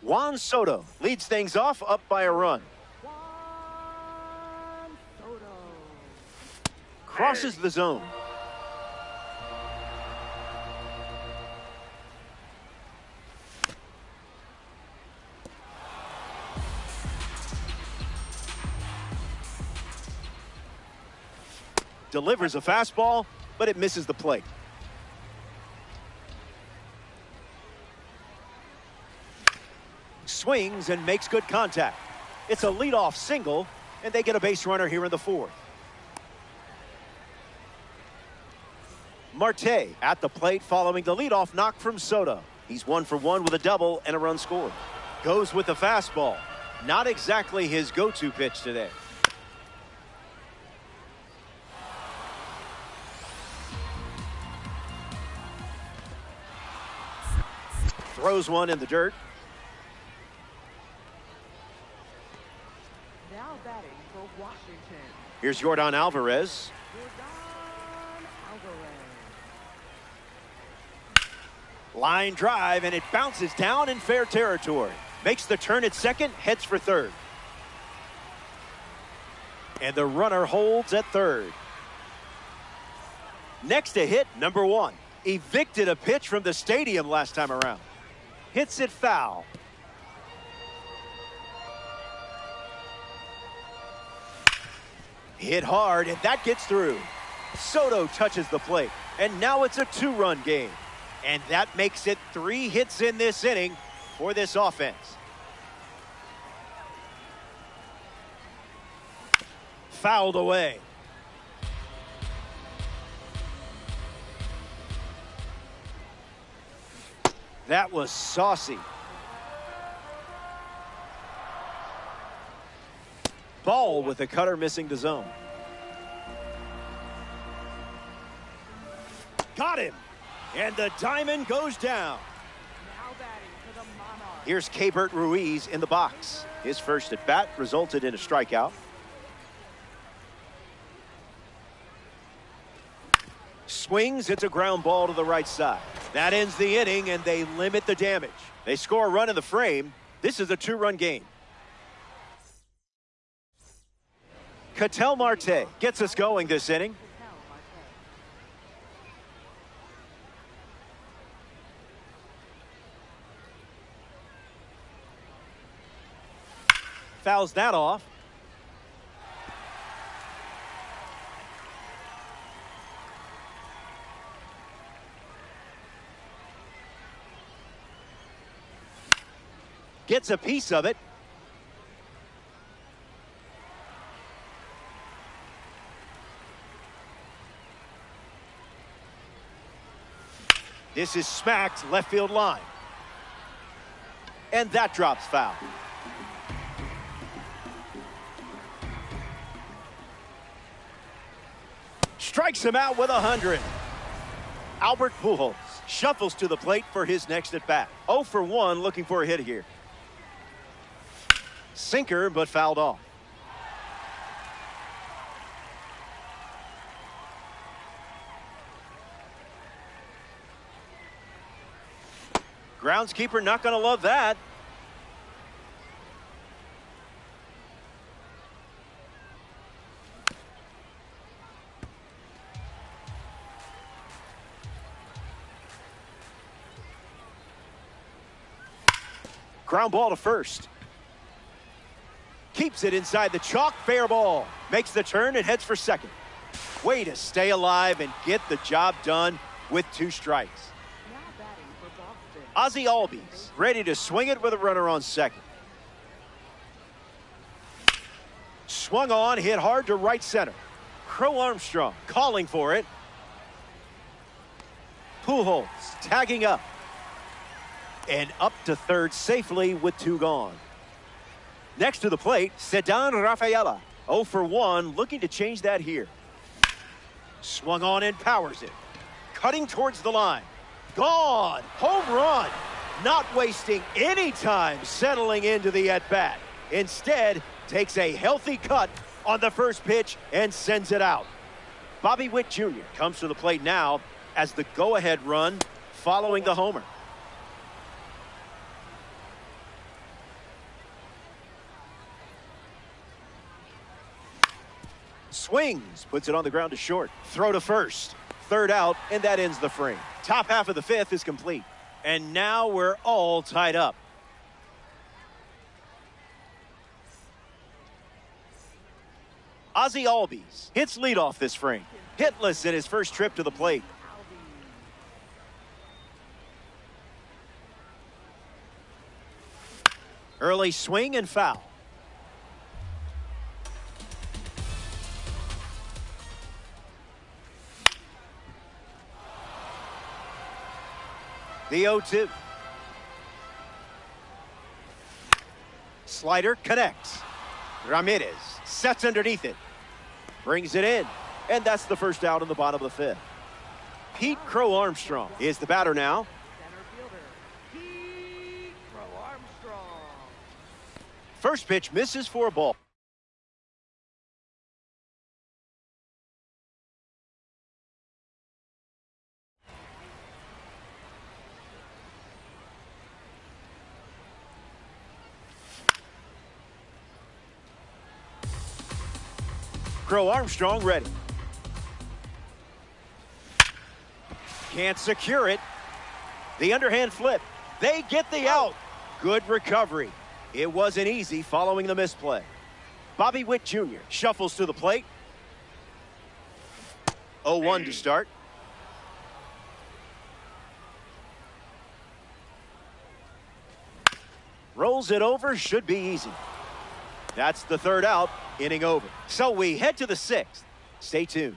Juan Soto leads things off up by a run. Juan Soto. Crosses the zone. Delivers a fastball, but it misses the plate. Swings and makes good contact. It's a leadoff single, and they get a base runner here in the 4th. Marte at the plate following the leadoff knock from Soto. He's 1 for 1 with a double and a run scored. Goes with the fastball. Not exactly his go-to pitch today. Throws one in the dirt. Now batting for Washington. Here's Yordan Alvarez. Yordan Alvarez. Line drive, and it bounces down in fair territory. Makes the turn at second, heads for third. And the runner holds at third. Next to hit, number 1. Evicted a pitch from the stadium last time around. Hits it foul. Hit hard, and that gets through. Soto touches the plate, and now it's a 2-run game. And that makes it 3 hits in this inning for this offense. Fouled away. That was saucy. Ball with the cutter missing the zone. Got him. And the diamond goes down. Now batting for the Monarchs. Here's Keibert Ruiz in the box. His first at bat resulted in a strikeout. Swings, it's a ground ball to the right side. That ends the inning, and they limit the damage. They score a run in the frame. This is a 2-run game. Ketel Marte gets us going this inning. Ketel Marte. Fouls that off. Gets a piece of it. This is smacked left field line. And that drops foul. Strikes him out with 100. Albert Pujols shuffles to the plate for his next at bat. 0 for 1, looking for a hit here. Sinker, but fouled off. Groundskeeper not going to love that. Ground ball to first. Keeps it inside the chalk. Fair ball. Makes the turn and heads for second. Way to stay alive and get the job done with 2 strikes. Now batting for Boston. Ozzie Albies ready to swing it with a runner on second. Swung on, hit hard to right center. Crow Armstrong calling for it. Pujols tagging up. And up to third safely with 2 gone. Next to the plate, Ceddanne Rafaela. 0 for 1, looking to change that here. Swung on and powers it. Cutting towards the line. Gone. Home run. Not wasting any time settling into the at-bat. Instead, takes a healthy cut on the first pitch and sends it out. Bobby Witt Jr. comes to the plate now as the go-ahead run following the homer. Swings, puts it on the ground to short. Throw to first. Third out, and that ends the frame. Top half of the 5th is complete. And now we're all tied up. Ozzie Albies hits leadoff this frame. Hitless in his first trip to the plate. Early swing and foul. The 0-2. Slider connects. Ramirez sets underneath it. Brings it in. And that's the first out in the bottom of the 5th. Pete Crow Armstrong is the batter now. Center fielder, Pete Crow Armstrong. First pitch misses for a ball. Crow Armstrong ready. Can't secure it. The underhand flip. They get the out. Good recovery. It wasn't easy following the misplay. Bobby Witt Jr. shuffles to the plate. 0-1 to start. Rolls it over, should be easy. That's the third out, inning over. So we head to the sixth. Stay tuned.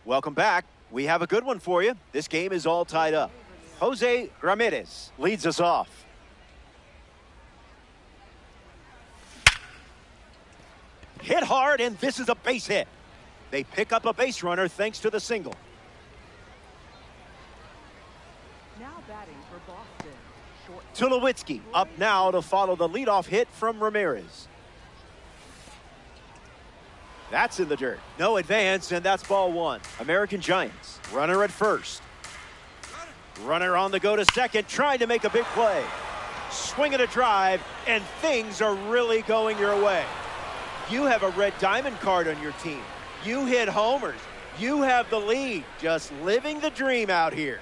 Welcome back. We have a good one for you. This game is all tied up. Jose Ramirez leads us off. Hit hard, and this is a base hit. They pick up a base runner thanks to the single. Now batting for Boston. Short. Tulowitzki up now to follow the leadoff hit from Ramirez. That's in the dirt. No advance, and that's ball one. American Giants, runner at first. Runner on the go to second, trying to make a big play. Swinging a drive, and things are really going your way. You have a red diamond card on your team. You hit homers. You have the lead. Just living the dream out here.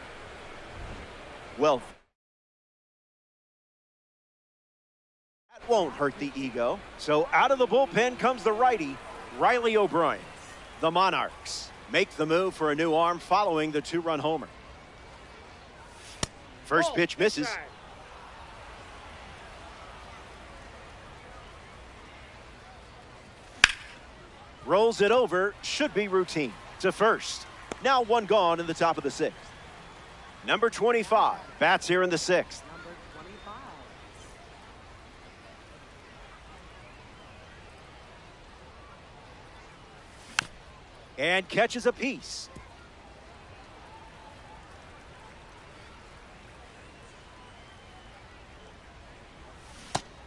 Well, that won't hurt the ego. So out of the bullpen comes the righty, Riley O'Brien. The Monarchs make the move for a new arm following the two-run homer. First pitch misses. Rolls it over, should be routine. To first. Now one gone in the top of the sixth. Number 25 bats here in the sixth. Number 25. And catches a piece.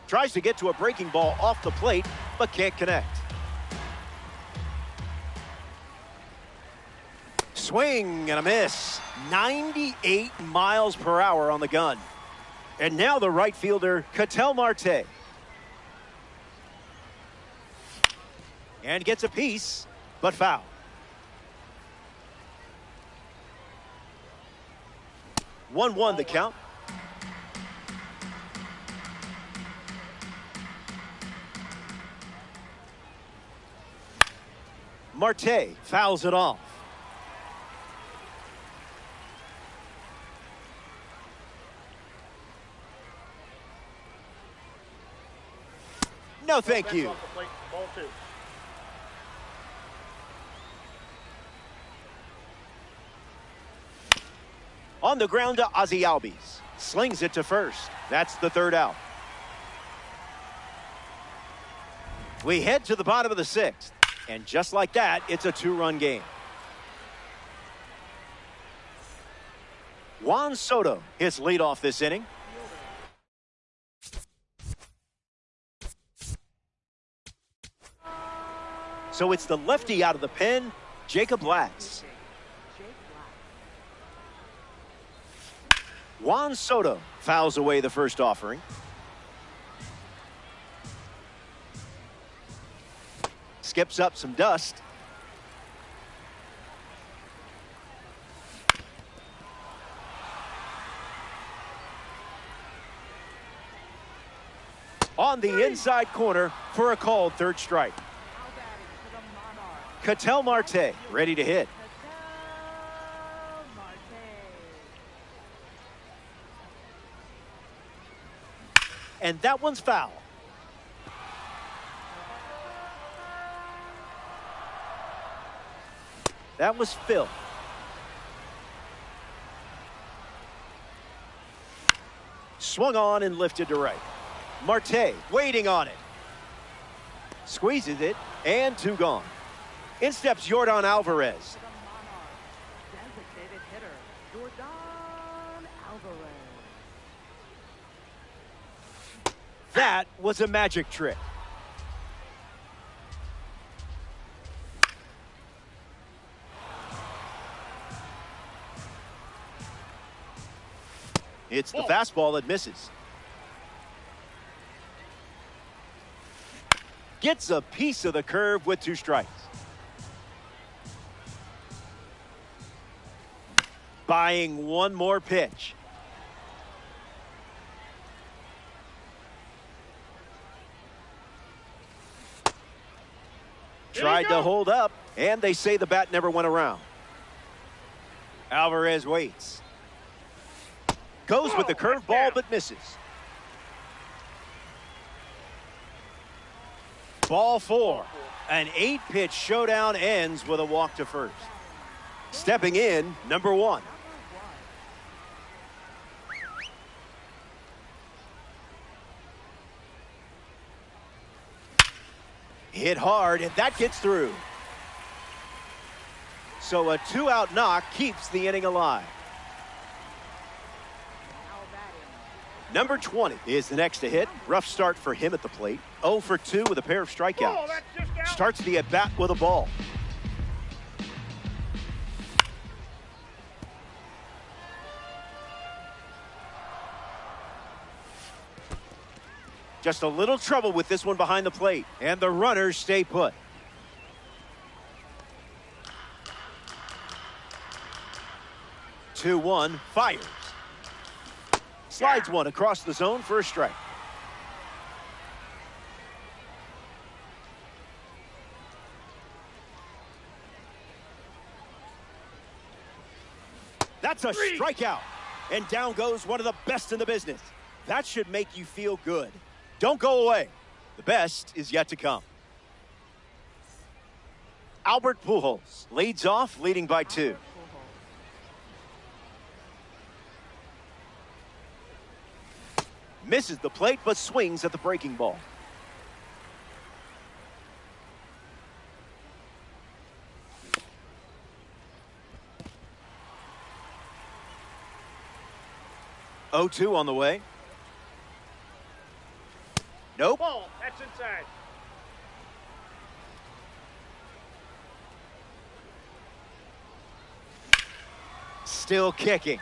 Tries to get to a breaking ball off the plate, but can't connect. Swing and a miss. 98 miles per hour on the gun. And now the right fielder, Ketel Marte. And gets a piece, but foul. One the count. Marte fouls it off. No, thank you. On the ground to Ozzie Albies. Slings it to first. That's the third out. We head to the bottom of the sixth. And just like that, it's a two-run game. Juan Soto hits leadoff this inning. So it's the lefty out of the pen, Jacob Latz. Juan Soto fouls away the first offering. Skips up some dust. On the inside corner for a called third strike. Ketel Marte ready to hit. And that one's foul. That was Phil. Swung on and lifted to right. Marte waiting on it. Squeezes it, and two gone. In steps Yordan Alvarez. Designated hitter, Yordan Alvarez. That was a magic trick. It's the fastball that misses. Gets a piece of the curve with 2 strikes. Buying one more pitch. Tried to hold up, and they say the bat never went around. Alvarez waits. Goes with the curveball, but misses. Ball 4. An 8-pitch showdown ends with a walk to first. Stepping in, number 1. Hit hard, and that gets through. So a 2-out knock keeps the inning alive. Number 20 is the next to hit. Rough start for him at the plate. 0 for 2 with a pair of strikeouts. Starts the at-bat with a ball. Just a little trouble with this one behind the plate, and the runners stay put. Two, 2-1, fires. Slides one across the zone for a strike. That's a strikeout. And down goes one of the best in the business. That should make you feel good. Don't go away. The best is yet to come. Albert Pujols leads off, leading by 2. Misses the plate, but swings at the breaking ball. Oh, 2 on the way. Nope. Ball, that's inside. Still kicking.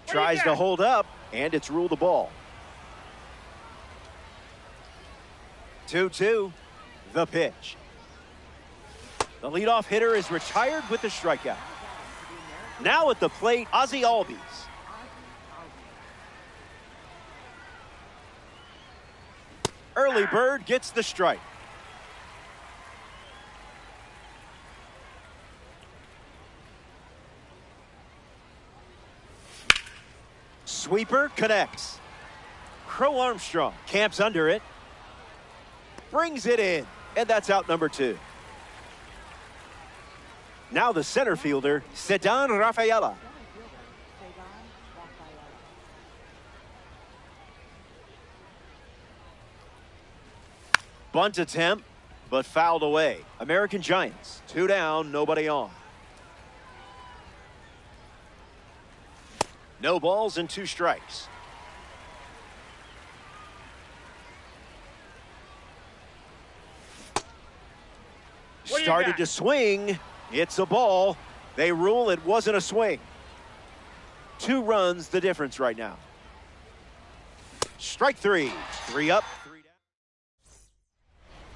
Tries to hold up, and it's ruled a ball. 2-2, the pitch. The leadoff hitter is retired with the strikeout. Now at the plate, Ozzie Albies. Early bird gets the strike. Sweeper connects. Crow Armstrong camps under it. Brings it in, and that's out number 2. Now the center fielder, Ceddanne Rafaela. Bunt attempt, but fouled away. American Giants, 2 down, nobody on. No balls and 2 strikes. Started to swing. It's a ball. They rule it wasn't a swing. 2 runs the difference right now. Strike 3. 3 up, 3 down.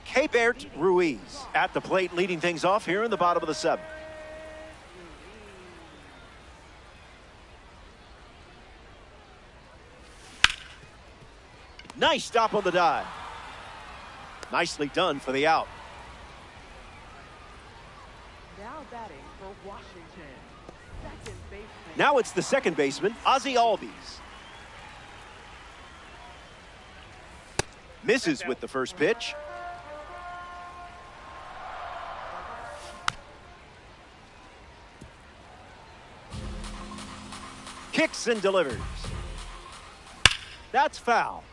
Keibert Ruiz at the plate, leading things off here in the bottom of the 7th. Nice stop on the dive. Nicely done for the out. Now batting for Washington. Second baseman. Now it's the second baseman, Ozzie Albies. Misses with the first pitch. Kicks and delivers. That's foul.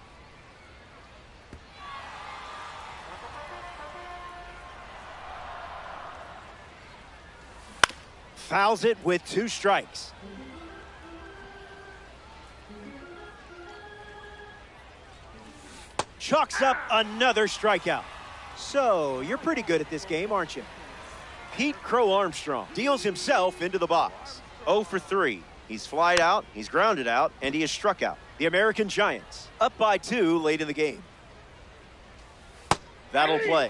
Fouls it with 2 strikes. chalks up another strikeout. So, you're pretty good at this game, aren't you? Pete Crow Armstrong deals himself into the box. 0 for 3. He's flied out, he's grounded out, and he is struck out. The American Giants up by 2 late in the game. That'll play.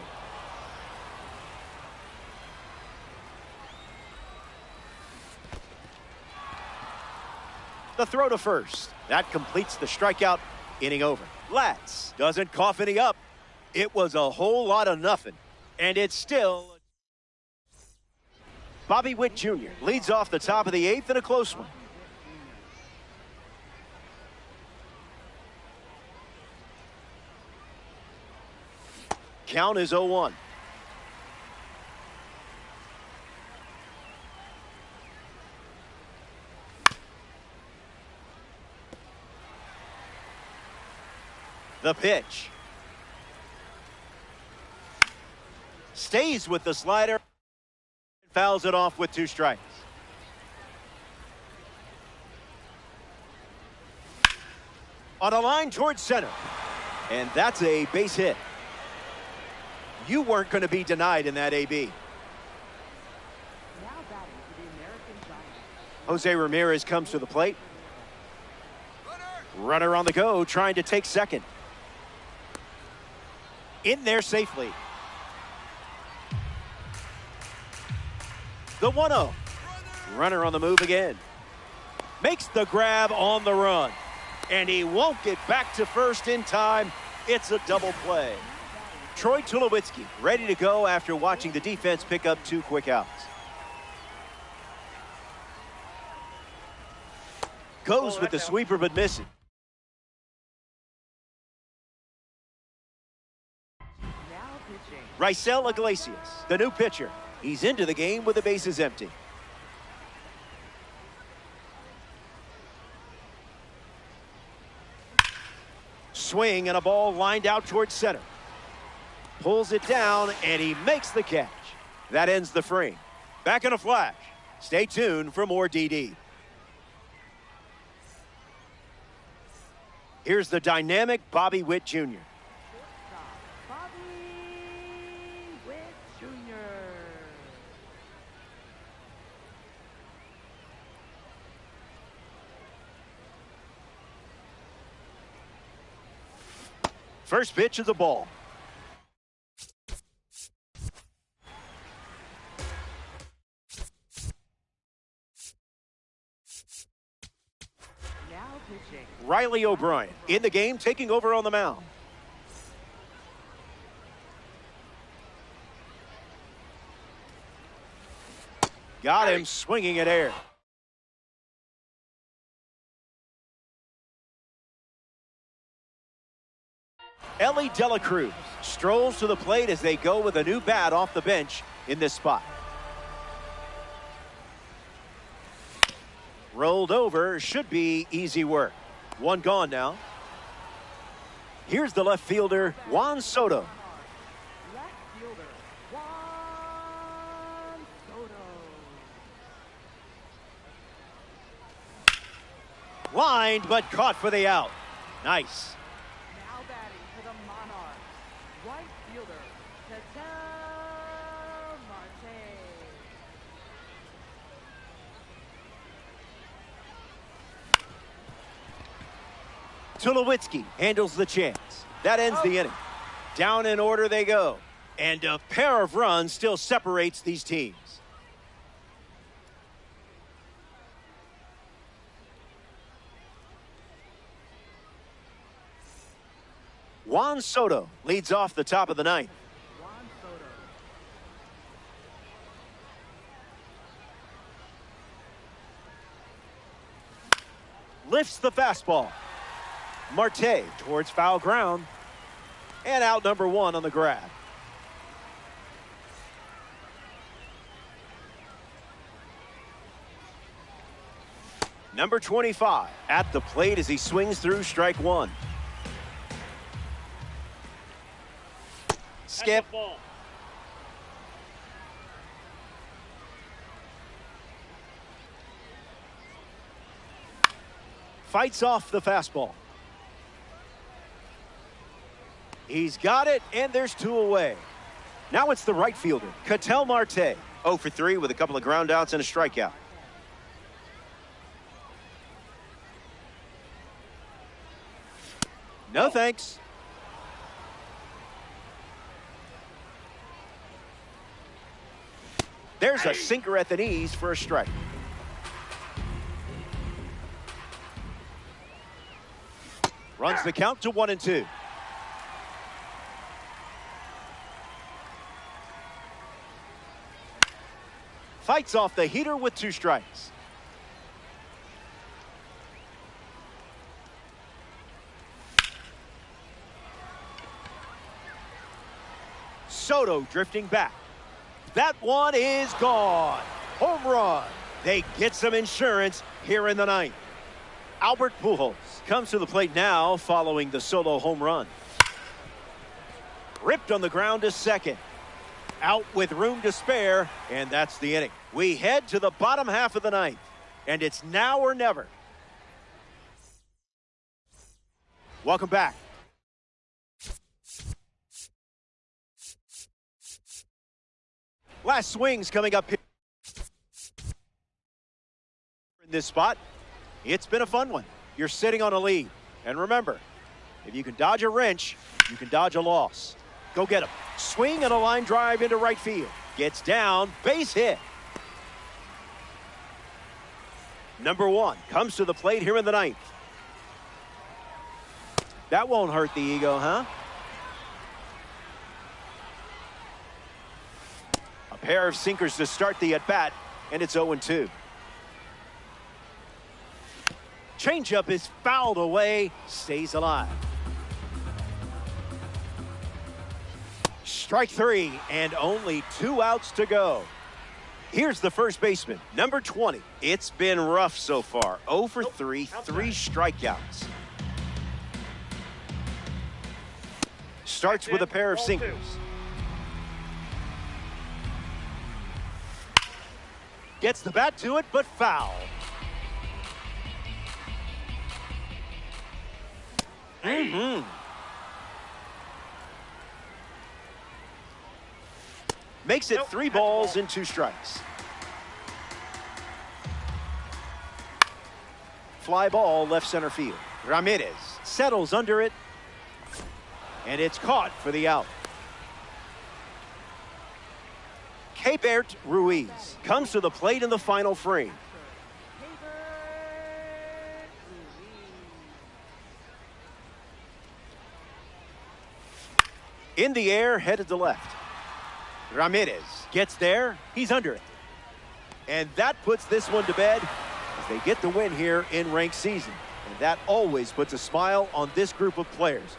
The throw to first. That completes the strikeout. Inning over. Latz doesn't cough any up. It was a whole lot of nothing. And it's still... Bobby Witt Jr. leads off the top of the 8th in a close one. Count is 0-1. The pitch. Stays with the slider. Fouls it off with 2 strikes. On a line towards center. And that's a base hit. You weren't going to be denied in that AB. Now batting for the American Giants. Jose Ramirez comes to the plate. Runner on the go, trying to take second. In there safely. The 1-0. Runner on the move again. Makes the grab on the run. And he won't get back to first in time. It's a double play. Troy Tulowitzki ready to go after watching the defense pick up 2 quick outs. Goes with the sweeper but misses. Raisel Iglesias, the new pitcher. He's into the game with the bases empty. Swing and a ball lined out towards center. Pulls it down and he makes the catch. That ends the frame. Back in a flash. Stay tuned for more DD. Here's the dynamic Bobby Witt Jr. Bobby Witt Jr. First pitch is a ball. Now pitching. Riley O'Brien in the game, taking over on the mound. Got him swinging at air. Ellie Dela Cruz strolls to the plate as they go with a new bat off the bench in this spot. Rolled over, should be easy work. One gone now. Here's the left fielder, Juan Soto. Left fielder, Juan Soto. Lined, but caught for the out. Nice. Now batting for the Monarchs, right fielder, Ketel Marte. Tulowitzki handles the chance. That ends the inning. Down in order they go. And a pair of runs still separates these teams. Juan Soto leads off the top of the 9th. Juan Soto. Lifts the fastball. Marte towards foul ground. And out number 1 on the grab. Number 25 at the plate as he swings through strike 1. Skip. Fights off the fastball. He's got it, and there's two away. Now it's the right fielder, Ketel Marte. 0 for 3 with a couple of ground outs and a strikeout. No thanks. There's a sinker at the knees for a strike. Runs the count to 1-2. Fights off the heater with 2 strikes. Soto drifting back. That one is gone. Home run. They get some insurance here in the ninth. Albert Pujols comes to the plate now following the solo home run. Ripped on the ground to second. Out with room to spare, and that's the inning. We head to the bottom half of the ninth, and it's now or never. Welcome back. Last swings coming up here in this spot. It's been a fun one. You're sitting on a lead. And remember, if you can dodge a wrench, you can dodge a loss. Go get him. Swing and a line drive into right field. Gets down, base hit. Number 1 comes to the plate here in the ninth. That won't hurt the ego, huh? A pair of sinkers to start the at-bat, and it's 0-2. Changeup is fouled away, stays alive. Strike 3, and only 2 outs to go. Here's the first baseman, number 20. It's been rough so far. 0 for 3, 3 strikeouts. Starts with a pair of sinkers. Gets the bat to it, but foul. Makes it 3 balls and 2 strikes. Fly ball left center field. Ramirez settles under it, and it's caught for the out. Keibert Ruiz comes to the plate in the final frame. In the air, headed to left. Ramirez gets there. He's under it. And that puts this one to bed as they get the win here in ranked season. And that always puts a smile on this group of players.